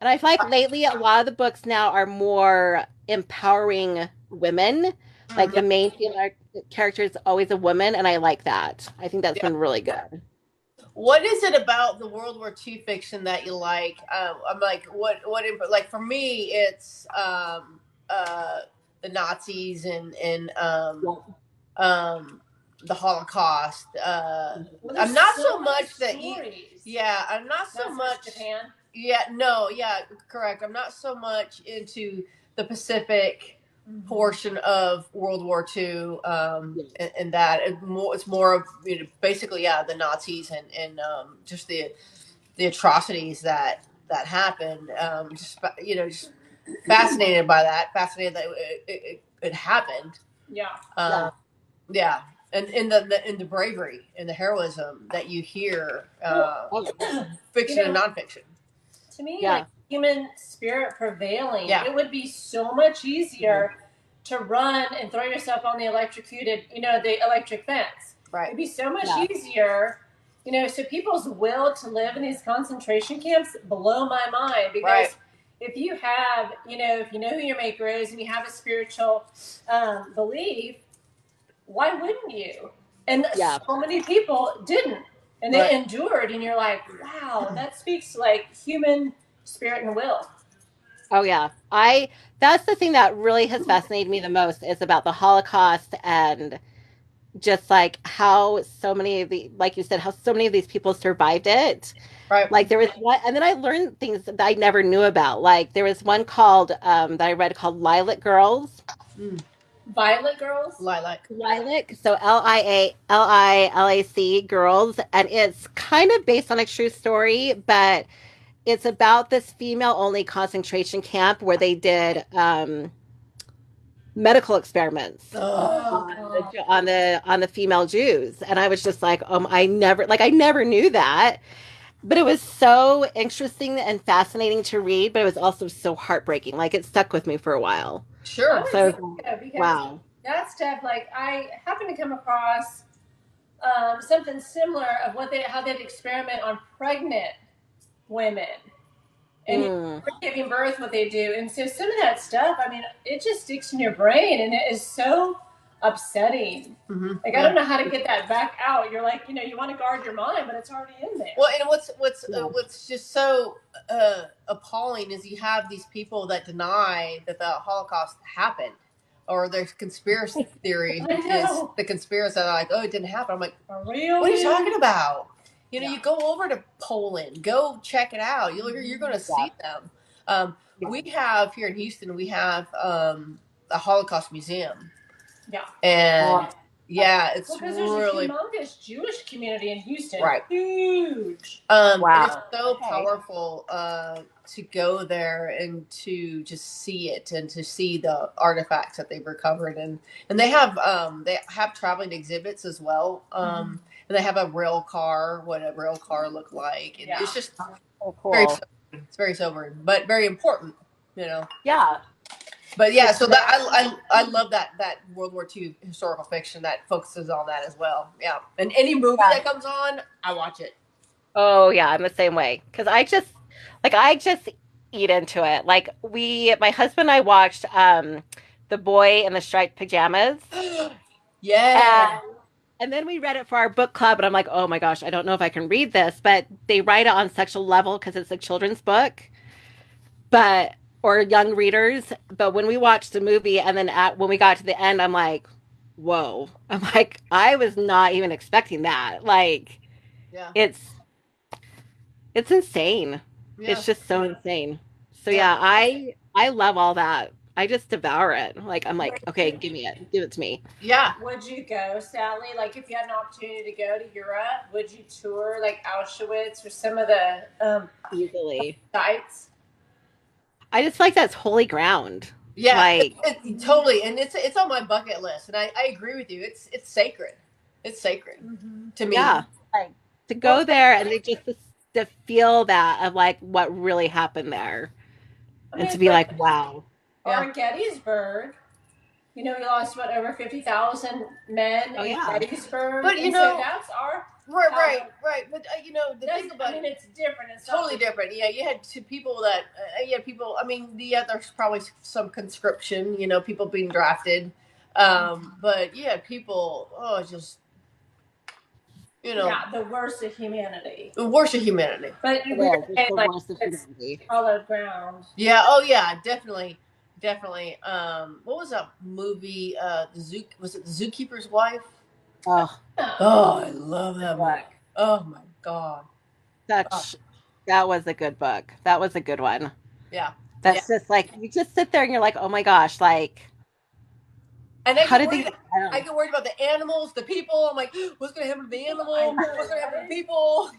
And I feel like lately a lot of the books now are more empowering women. Like the main female character is always a woman, and I like that. I think that's Yeah. been really good. What is it about the World War II fiction that you like? I'm like, like for me, it's the Nazis and the Holocaust. Well, I'm there's not so so many much that stories. yeah, I'm not so Not much. Japan. Yeah, no, yeah, correct. I'm not so much into the Pacific portion of World War II, and that it's more of basically the Nazis and just the atrocities that happened. Just fascinated by that. Fascinated that it happened. Yeah. Yeah, and in the bravery and the heroism that you hear, fiction and nonfiction. To me, like Yeah. human spirit prevailing, Yeah. it would be so much easier to run and throw yourself on the the electric fence. Right. It'd be so much easier, so people's will to live in these concentration camps blow my mind because if you have, if you know who your maker is and you have a spiritual belief, why wouldn't you? And so many people didn't. And they endured, and you're like, wow, that speaks to like human spirit and will. Oh yeah. That's the thing that really has fascinated me the most is about the Holocaust and just like how so many of the like you said, how so many of these people survived it. Right. Like there was one and then I learned things that I never knew about. Like there was one called that I read called Lilac Girls. Violet Girls? Lilac. So Lililac Girls. And it's kind of based on a true story, but it's about this female only concentration camp where they did medical experiments on the female Jews. And I was just like, I never knew that. But it was so interesting and fascinating to read, but it was also so heartbreaking. Like it stuck with me for a while. Sure. So wow. That stuff, like I happened to come across something similar of how they'd experiment on pregnant women and giving birth, what they do. And so some of that stuff, I mean, it just sticks in your brain and it is so upsetting. Like I don't know how to get that back out. You're like, you want to guard your mind, but it's already in there. Well, and what's just so appalling is you have these people that deny that the Holocaust happened, or there's conspiracy theory is the conspiracy that are like, oh, it didn't happen. I'm like, really? What are you talking about? You go over to Poland, go check it out. You're going to see them. We have here in Houston, we have a Holocaust museum. Yeah. And it's because really there's a humongous Jewish community in Houston. Right. Huge. And it's so powerful to go there and to just see it and to see the artifacts that they've recovered and they have traveling exhibits as well. And they have a rail car, what a rail car looked like. And it's just it's very sobering, but very important, Yeah. But so that I love that World War II historical fiction that focuses on that as well. Yeah, and any movie that comes on, I watch it. Oh yeah, I'm the same way because I just eat into it. Like my husband and I watched The Boy in the Striped Pajamas. Yeah. And then we read it for our book club, and I'm like, oh my gosh, I don't know if I can read this, but they write it on sexual level because it's a children's book, but or young readers. But when we watched the movie, and then when we got to the end, I'm like, whoa! I'm like, I was not even expecting that. Like, Yeah. it's insane. Yeah. It's just so insane. So Yeah. yeah, I love all that. I just devour it. Like I'm like, okay, give me it. Give it to me. Yeah. Would you go, Sally? Like, if you had an opportunity to go to Europe, would you tour like Auschwitz or some of the Easily. sites? I just like that's holy ground. Yeah. Like It's totally, and it's on my bucket list, and I agree with you. It's sacred. It's sacred to me. yeah, like to go there and to feel that of like what really happened there, and to be like, wow. Or Gettysburg. You know, we lost what, over 50,000 men in Gettysburg. But so that's our right. But the thing about it's different. It's totally different. Yeah, you had two people that people. I mean, there's probably some conscription. People being drafted. But yeah, people. Oh, just the worst of humanity. The worst of humanity. But you were saying like it's hollowed ground. Yeah. Oh yeah. Definitely. What was that movie? Was it The Zookeeper's Wife? Oh, I love that book. Oh my god. That was a good book. That was a good one. Yeah. That's just like you just sit there and you're like, oh my gosh, like. And I get worried about the animals, the people. I'm like, what's going to happen to the animal? What's going to happen to the people?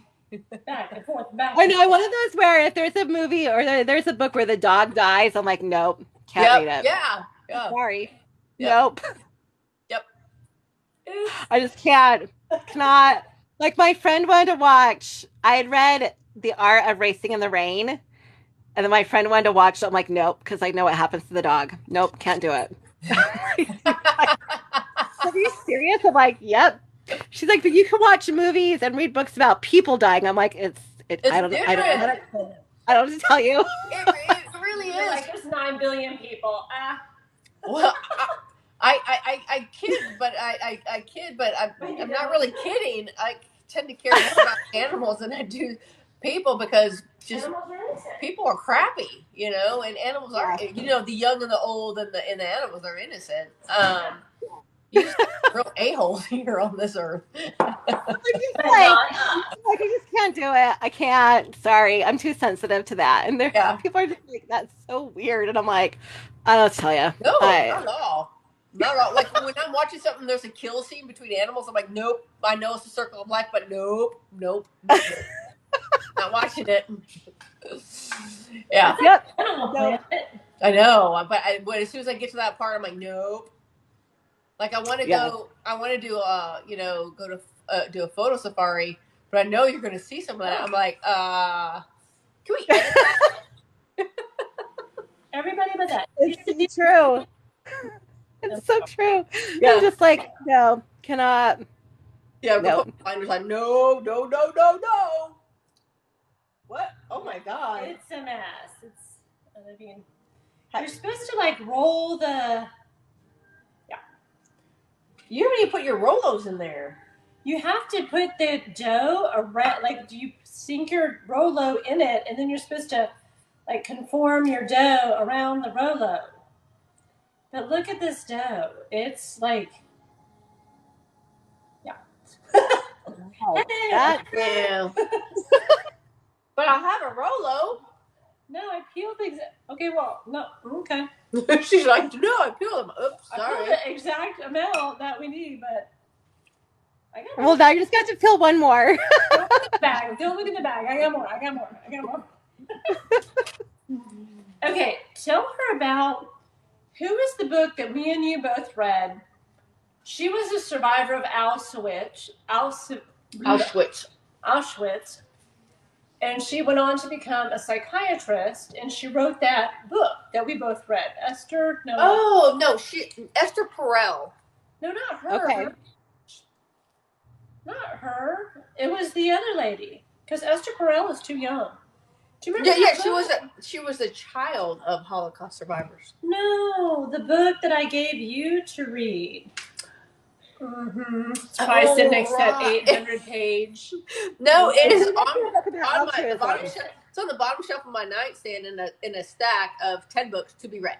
Back and forth, back. I know one of those where if there's a movie or there's a book where the dog dies, I'm like, nope, can't read it. Yeah. Sorry. Yep. Nope. Yep. I just cannot. Like my friend wanted to watch. I had read The Art of Racing in the Rain, and then my friend wanted to watch it. I'm like, nope, because I know what happens to the dog. Nope, can't do it. Are you serious? I'm like, yep. She's like, but you can watch movies and read books about people dying. I'm like, I don't know what to tell you. It really is. Like there's 9 billion people. Well, I kid, but I'm not really kidding. I tend to care more about animals than I do people because people are crappy, and animals are, the young and the old and the animals are innocent. You just real a-holes here on this earth. I just can't do it. I can't. Sorry, I'm too sensitive to that. And people are just like, that's so weird. And I'm like, I don't tell you. No, not at all. Not at all. Like when I'm watching something, there's a kill scene between animals. I'm like, nope. I know it's a circle of life, but nope. Not watching it. Yeah. Yep. I know, but as soon as I get to that part, I'm like, nope. Like I want to go. I want to do go to do a photo safari, but I know you're going to see some of that. I'm like, can we edit that? Everybody but that. It's true. It's so true. Yeah. I'm just like, no, cannot. Yeah, no. I'm just like, no. What? Oh my god. It's a mess. You're supposed to like roll the. You haven't even put your Rolos in there. You have to put the dough around, like you sink your Rolo in it, and then you're supposed to like conform your dough around the Rolo. But look at this dough. It's like, yeah. But I have a Rolo. No, I peeled the okay, well, no, okay. She's like, no, I peeled them. Oops, sorry. I peeled the exact amount that we need, but I got well, now you just got to peel one more. Don't look in the bag. Don't look in the bag. I got more. Okay, tell her about who was the book that me and you both read. She was a survivor of Auschwitz. And she went on to become a psychiatrist, and she wrote that book that we both read. Esther? No. Oh, no. Esther Perel. No, not her. Okay. Not her. It was the other lady. Because Esther Perel is too young. Do you remember that book? She was a child of Holocaust survivors. No, the book that I gave you to read. Mm-hmm. It's probably sitting next to that 800-page. No, it is on the bottom shelf. It's on the bottom shelf of my nightstand in a stack of 10 books to be read.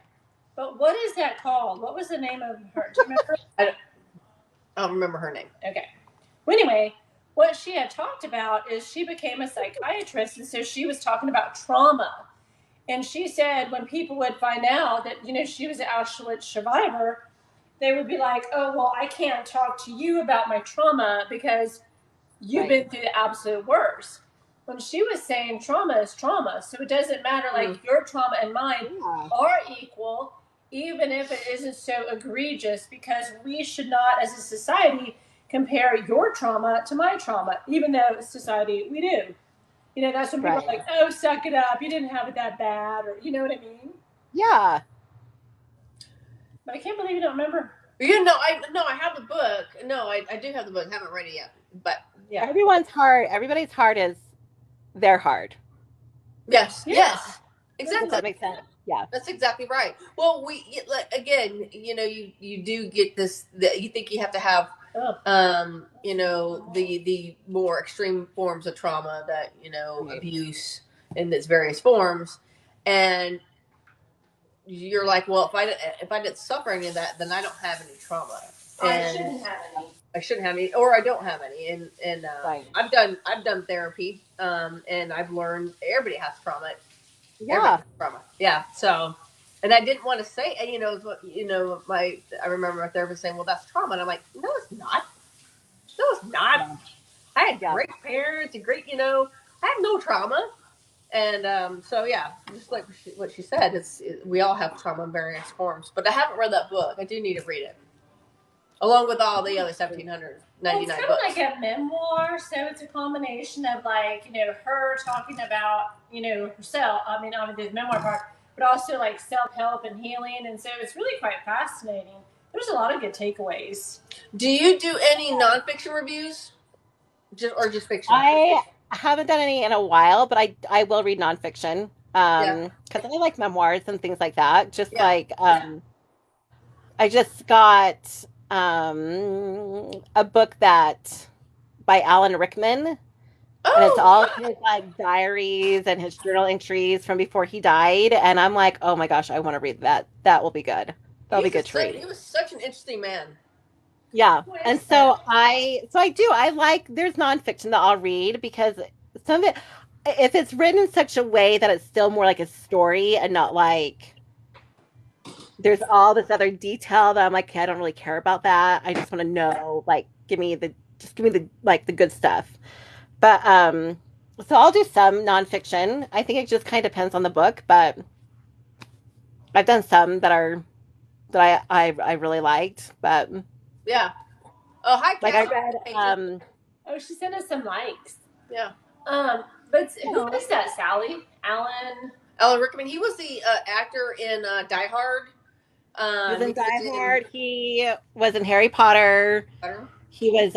But what is that called? What was the name of her? Do you remember? I don't remember her name. Okay. Well, anyway, what she had talked about is she became a psychiatrist, and so she was talking about trauma. And she said when people would find out that, she was an Auschwitz survivor, they would be like, oh, well, I can't talk to you about my trauma because you've been through the absolute worst. When she was saying trauma is trauma, so it doesn't matter, like your trauma and mine are equal, even if it isn't so egregious, because we should not, as a society, compare your trauma to my trauma, even though as society we do. That's when people are like, oh, suck it up, you didn't have it that bad, or you know what I mean? Yeah. But I can't believe you don't remember. I have the book. No, I do have the book. I haven't read it yet. But yeah. Everybody's heart is their heart. Yes. Yeah. Yes. Exactly. Does that make sense? Yeah. That's exactly right. Well, again, you do get this, you think you have to have the more extreme forms of trauma that, abuse in its various forms. And you're like, well, if I didn't suffer any of that, then I don't have any trauma. And I shouldn't have any, or I don't have any. And I've done therapy, and I've learned everybody has trauma. Yeah. Trauma. Yeah. So, and I didn't want to say, I remember my therapist saying, well, that's trauma. And I'm like, no, it's not. No, it's not. Yeah. I had great parents and great, I have no trauma. And so, yeah, just like what she said, we all have trauma in various forms. But I haven't read that book. I do need to read it, along with all the other 1,799 books. It's kind of like a memoir, so it's a combination of her talking about herself. I mean, on the memoir part, but also like self-help and healing, and so it's really quite fascinating. There's a lot of good takeaways. Do you do any nonfiction reviews, or just fiction? I haven't done any in a while, but I will read nonfiction because I like memoirs and things like that. Just like I just got a book by Alan Rickman, and it's all his diaries and his journal entries from before he died. And I'm like, oh my gosh, I want to read that. That will be good. That'll be good to read. He was such an interesting man. Yeah. And so I like, there's nonfiction that I'll read because some of it, if it's written in such a way that it's still more like a story and not like there's all this other detail that I'm like, okay, I don't really care about that. I just want to know, like, give me the good stuff. But so I'll do some nonfiction. I think it just kind of depends on the book, but I've done some that I really liked, but yeah. Oh, hi, Kat. Like I read. She sent us some likes. Yeah. But who is that? Sally? Alan Rickman. He was the actor in Die Hard. He was in Die Hard. He was in Harry Potter. He was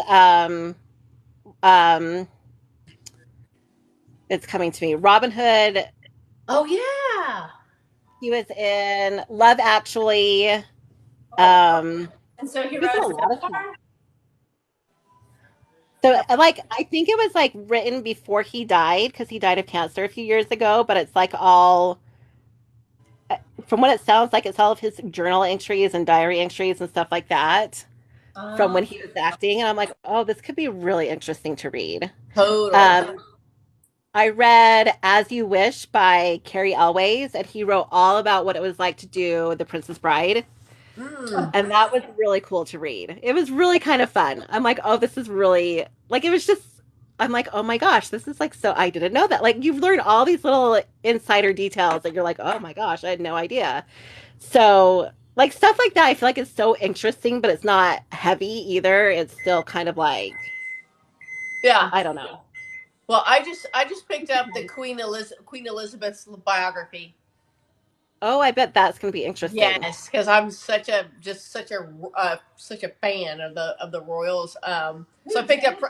it's coming to me. Robin Hood. Oh yeah. He was in Love Actually. And so he wrote a lot of stuff. So, like, I think it was, like, written before he died, because he died of cancer a few years ago, but it's, like, all, from what it sounds like, it's all of his journal entries and diary entries and stuff like that from when he was acting, and I'm like, oh, this could be really interesting to read. Totally. I read As You Wish by Carrie Elways, and he wrote all about what it was like to do The Princess Bride. And that was really cool to read. It was really kind of fun. I'm like, oh, this is really, like, it was just, I'm like, oh my gosh, this is like, so I didn't know that. Like, you've learned all these little insider details that you're like, oh my gosh, I had no idea. So, like, stuff like that, I feel like it's so interesting, but it's not heavy either. It's still kind of like, yeah, I don't know. Well, I just picked up the Queen Elizabeth's biography. Oh, I bet that's going to be interesting. Yes, because I'm such a fan of the royals. So I picked up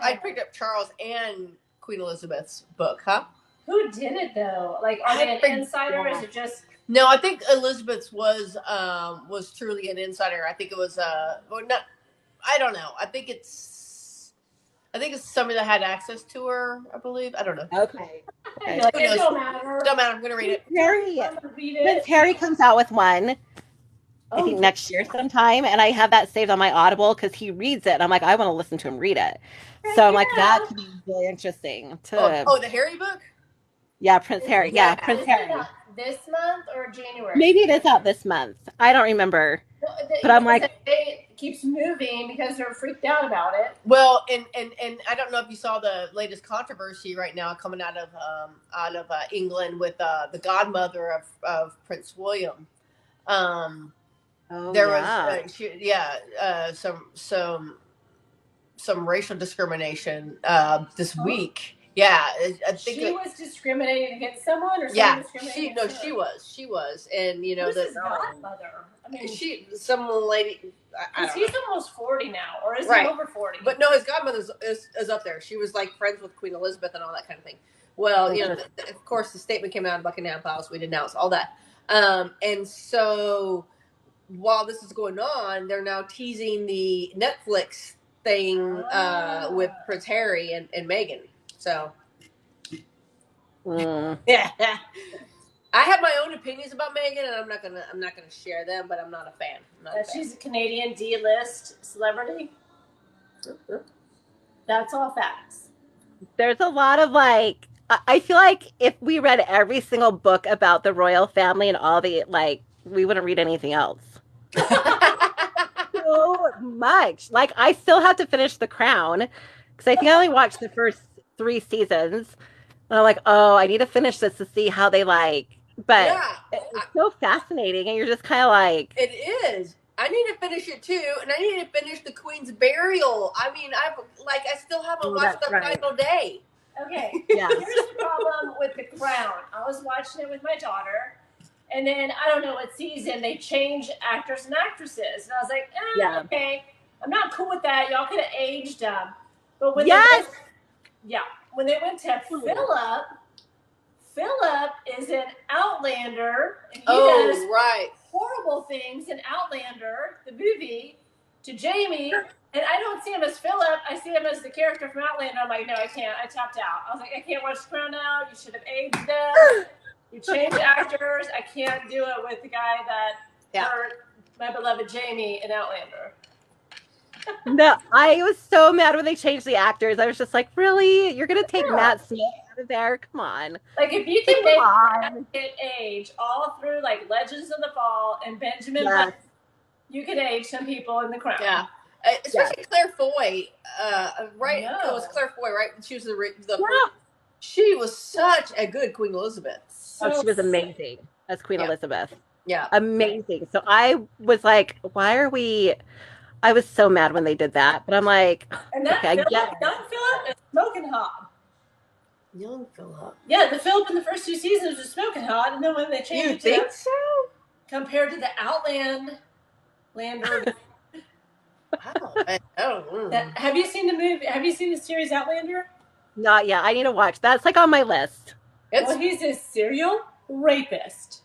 Charles and Queen Elizabeth's book. Huh? Who did it though? Like, are they an insider? Or is it just? No, I think Elizabeth's was truly an insider. I think it was not. I don't know. I think it's somebody that had access to her. I believe. I don't know. Okay. I'd be like, Who it knows? don't matter. Don't matter. I'm gonna read it. Harry, I'm gonna read Prince it. Harry comes out with one, I Oh, think next year sometime, and I have that saved on my Audible because he reads it, and I'm like, I want to listen to him read it. So I'm like, that could be really interesting to, Oh, the Harry book. yeah, Prince Harry, yeah, Yeah. Prince Is it Harry. out this month or January? Maybe it is out this month. I don't remember, but I'm like, it keeps moving because they're freaked out about it. Well, and I don't know if you saw the latest controversy right now coming out of England with the godmother of Prince William. oh There yeah, was some racial discrimination this week. Yeah, I think she was discriminating against someone, or someone yeah, discriminating against her? she was, and you know Who's that his godmother? I mean, some lady. I don't he's know. almost 40 now, or is Right. he over 40? But no, his godmother is up there. She was like friends with Queen Elizabeth and all that kind of thing. Well, you know, of course, the statement came out of Buckingham Palace. We denounced all that. And so while this is going on, they're now teasing the Netflix thing with Prince Harry and Meghan. So yeah, I have my own opinions about Meghan, and I'm not gonna share them. But I'm not a fan. She's a Canadian D-list celebrity. That's all facts. there's a lot of like, I feel like if we read every single book about the royal family and all the like, we wouldn't read anything else. So much. Like, I still have to finish The Crown because I think I only watched the first 3 seasons. And I'm like, oh, I need to finish this to see how they like. But Yeah. it's so fascinating, and you're just kind of like, It is. I need to finish it too, and I need to finish the Queen's burial. I mean, I still haven't watched the final day. Okay. Yeah. Here's the problem with The Crown. I was watching it with my daughter, and then I don't know what season they change actors and actresses, and I was like, okay, I'm not cool with that. Y'all could have aged them, but when when they went to Philip is an Outlander, and he does horrible things in Outlander, the movie, to Jamie. And I don't see him as Philip. I see him as the character from Outlander. I'm like, no, I can't. I tapped out. I was like, I can't watch The Crown now. You should have aged them. You changed actors. I can't do it with the guy that hurt my beloved Jamie in Outlander. No, I was so mad when they changed the actors. I was just like, really? You're going to take Matt Smith out of there? Come on. Like, if you can make it age all through, like, Legends of the Fall and Benjamin Button, you can age some people in The Crown. Yeah. Especially Claire Foy, right? No. It was Claire Foy, right? She was she was such a good Queen Elizabeth. She was amazing as Queen Elizabeth. Yeah. Amazing. So I was like, why are we... I was so mad when they did that, but I'm like, and that young Philip is smoking hot. Young Philip. Yeah, the Philip in the first 2 seasons was smoking hot, and then when they changed it, so? Compared to the Outlander. Have you seen the movie? Have you seen the series Outlander? Not yet. I need to watch. That's like on my list. Well, he's a serial rapist.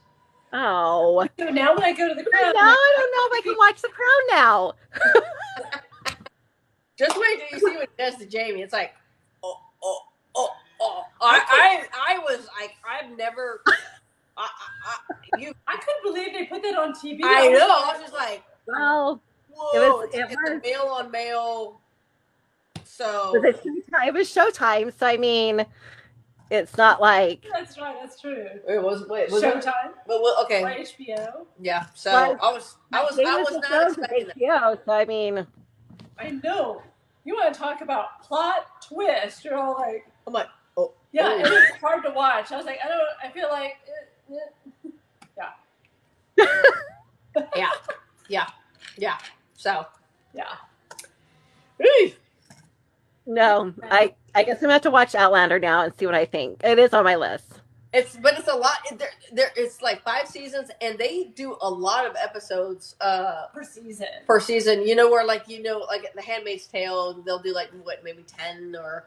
Oh. So now when I go to The Crown, now I don't know if I can watch The Crown now. Just wait till you see what he does to Jamie. It's like, oh. I was like, I've never. I couldn't believe they put that on TV. I know. I was just like, well, whoa, it's male on male. So it was Showtime. So I mean, it's not like that's right. That's true. It was Showtime. But okay. Or HBO. Yeah. So I was not expecting HBO. So I mean, I know. You want to talk about plot twist? You're all like, I'm like, oh. Yeah, it was hard to watch. I was like, I feel like, yeah. So, yeah. No, I guess I'm gonna have to watch Outlander now and see what I think. It is on my list. It's a lot. It's like 5 seasons, and they do a lot of episodes per season. You know, where like The Handmaid's Tale, they'll do like maybe 10 or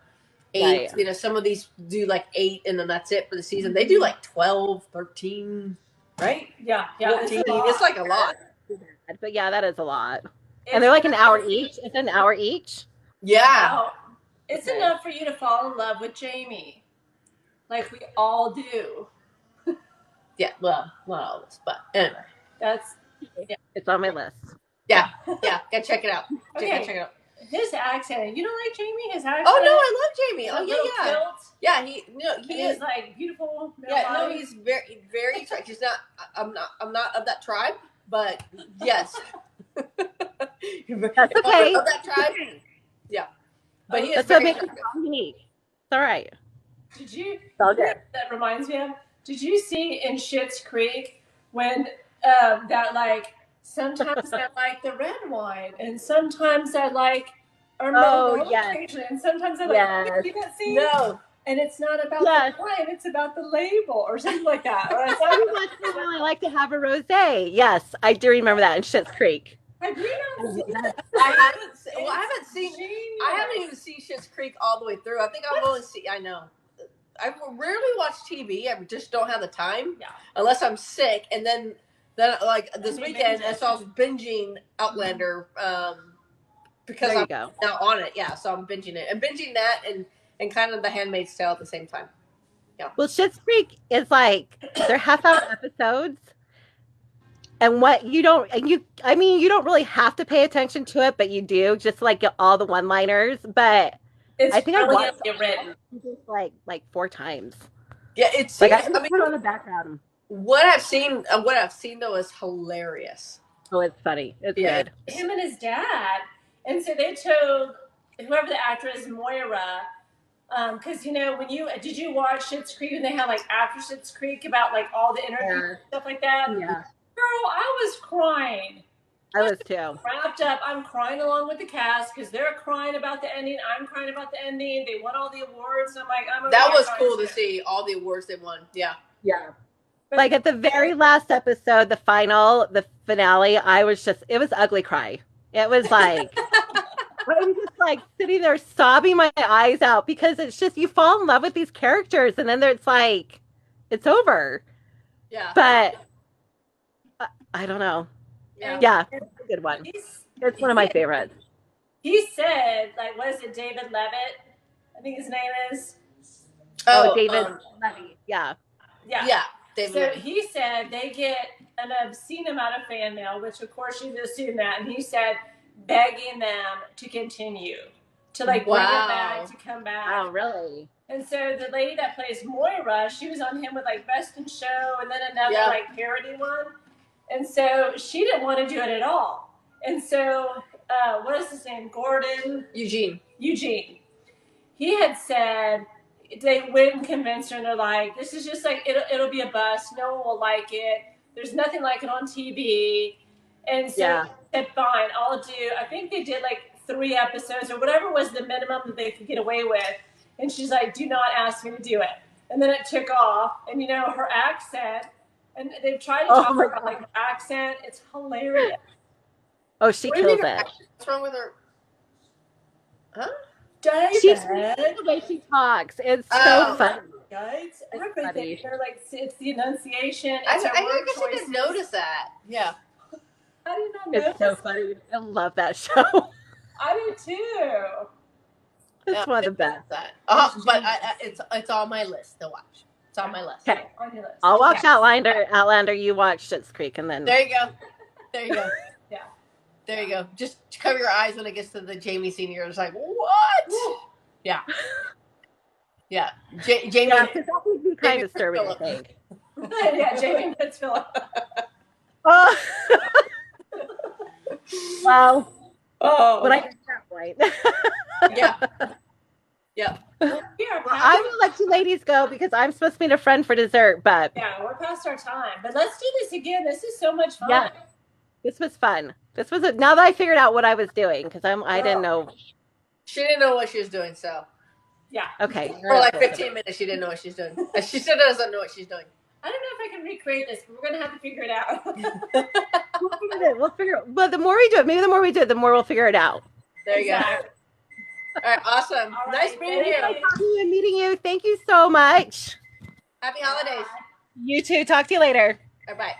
8. Right. You know, some of these do like 8, and then that's it for the season. They do like 12, 13, right? Yeah. 14. It's like a lot. But yeah, that is a lot. And they're like an hour each. It's an hour each. Yeah. It's enough for you to fall in love with Jamie, like we all do. Yeah. Well, but anyway, that's it's on my list. Yeah. Gotta check it out. Okay. Gotta check it out. His accent. You don't like Jamie? His accent? Oh no, I love Jamie. Oh yeah. Tilt. Yeah, he is like beautiful. Yeah, no, he's very attractive. He's not. I'm not of that tribe, but yes. That's okay. Of that tribe. Yeah, but he is That's very what makes it unique. It's all right. Did you? It's all good. That reminds me of. Did you see in Schitt's Creek when that like sometimes I like the red wine and sometimes I like occasion and sometimes I like you that scene? No. And it's not about the wine, it's about the label or something like that. Or I like to have a rosé. Yes, I do remember that in Schitt's Creek. Have you not seen that? I haven't even seen Schitt's Creek all the way through. I think I've only seen. I know. I rarely watch TV. I just don't have the time. Yeah. Unless I'm sick, and then like this weekend, so I was binging Outlander because I'm now on it. Yeah, so I'm binging it and binging that and kind of The Handmaid's Tale at the same time. Yeah. Well, Schitt's Creek is like they're half-hour episodes, and you don't really have to pay attention to it, but you do just like get all the one-liners. But I think I watched it like 4 times. Yeah, it's like I put on the background. What I've seen though is hilarious. Oh, it's funny. It's good. Him and his dad, and so they told whoever the actress Moira. Because when did you watch Schitt's Creek when they had like after Schitt's Creek about like all the interviews and stuff like that? Yeah. Girl, I was crying. I was too. Wrapped up. I'm crying along with the cast because they're crying about the ending. I'm crying about the ending. They won all the awards. I'm like, that was cool to see all the awards they won. Yeah. Yeah. Like at the very last episode, the finale, it was ugly cry. It was like, I was just like sitting there sobbing my eyes out because it's just, you fall in love with these characters and then it's like, it's over. Yeah. But I don't know. Yeah. It's a good one. It's one of my favorites. He said, like, what is it, David Levitt? I think his name is. Oh, David Levy. Yeah. Yeah. So he said they get an obscene amount of fan mail, which of course you assume that, and he said begging them to continue, to like bring it back, to come back. Oh, really? And so the lady that plays Moira, she was on him with like Best in Show and then another like parody one. And so she didn't want to do it at all. And so what is his name? Gordon? Eugene. He had said they wouldn't convince her, and they're like, this is just like, it'll be a bust. No one will like it. There's nothing like it on TV. And so he said, fine, I'll do. I think they did like 3 episodes or whatever was the minimum that they could get away with. And she's like, do not ask me to do it. And then it took off. And her accent, and they've tried to talk about like her accent. It's hilarious. Oh, she kills it. What's wrong with her? Huh? The way she talks. It's so funny. Guys, everything. They're like, it's the enunciation. I guess I didn't notice that. Yeah. I did not notice. It's so funny. I love that show. I do too. It's one of the best. But it's on my list to watch. It's on my list. Okay. I'll watch Outlander. You watch Schitt's Creek, and then there you go. Yeah. There you go. Just cover your eyes when it gets to the Jamie scene. You're just like, what? Woo. Yeah. Yeah. Jamie. Yeah, because that would be kind of disturbing, I think. Yeah, Jamie Fitzphilip. Oh. Well. Oh. But I get that point. Yeah. Yeah. I will let you ladies go because I'm supposed to meet a friend for dessert, but yeah, we're past our time. But let's do this again. This is so much fun. Yeah. This was fun. This was now that I figured out what I was doing because I didn't know. She didn't know what she was doing, so yeah. Okay. For like 15 minutes, she didn't know what she's doing. She still doesn't know what she's doing. I don't know if I can recreate this, but we're gonna have to figure it out. We'll figure it. But the more we do it, maybe the more we do it, the more we'll figure it out. There you go. All right, awesome. All nice meeting you. Nice meeting you. Thank you so much. Happy holidays. You too. Talk to you later. Bye.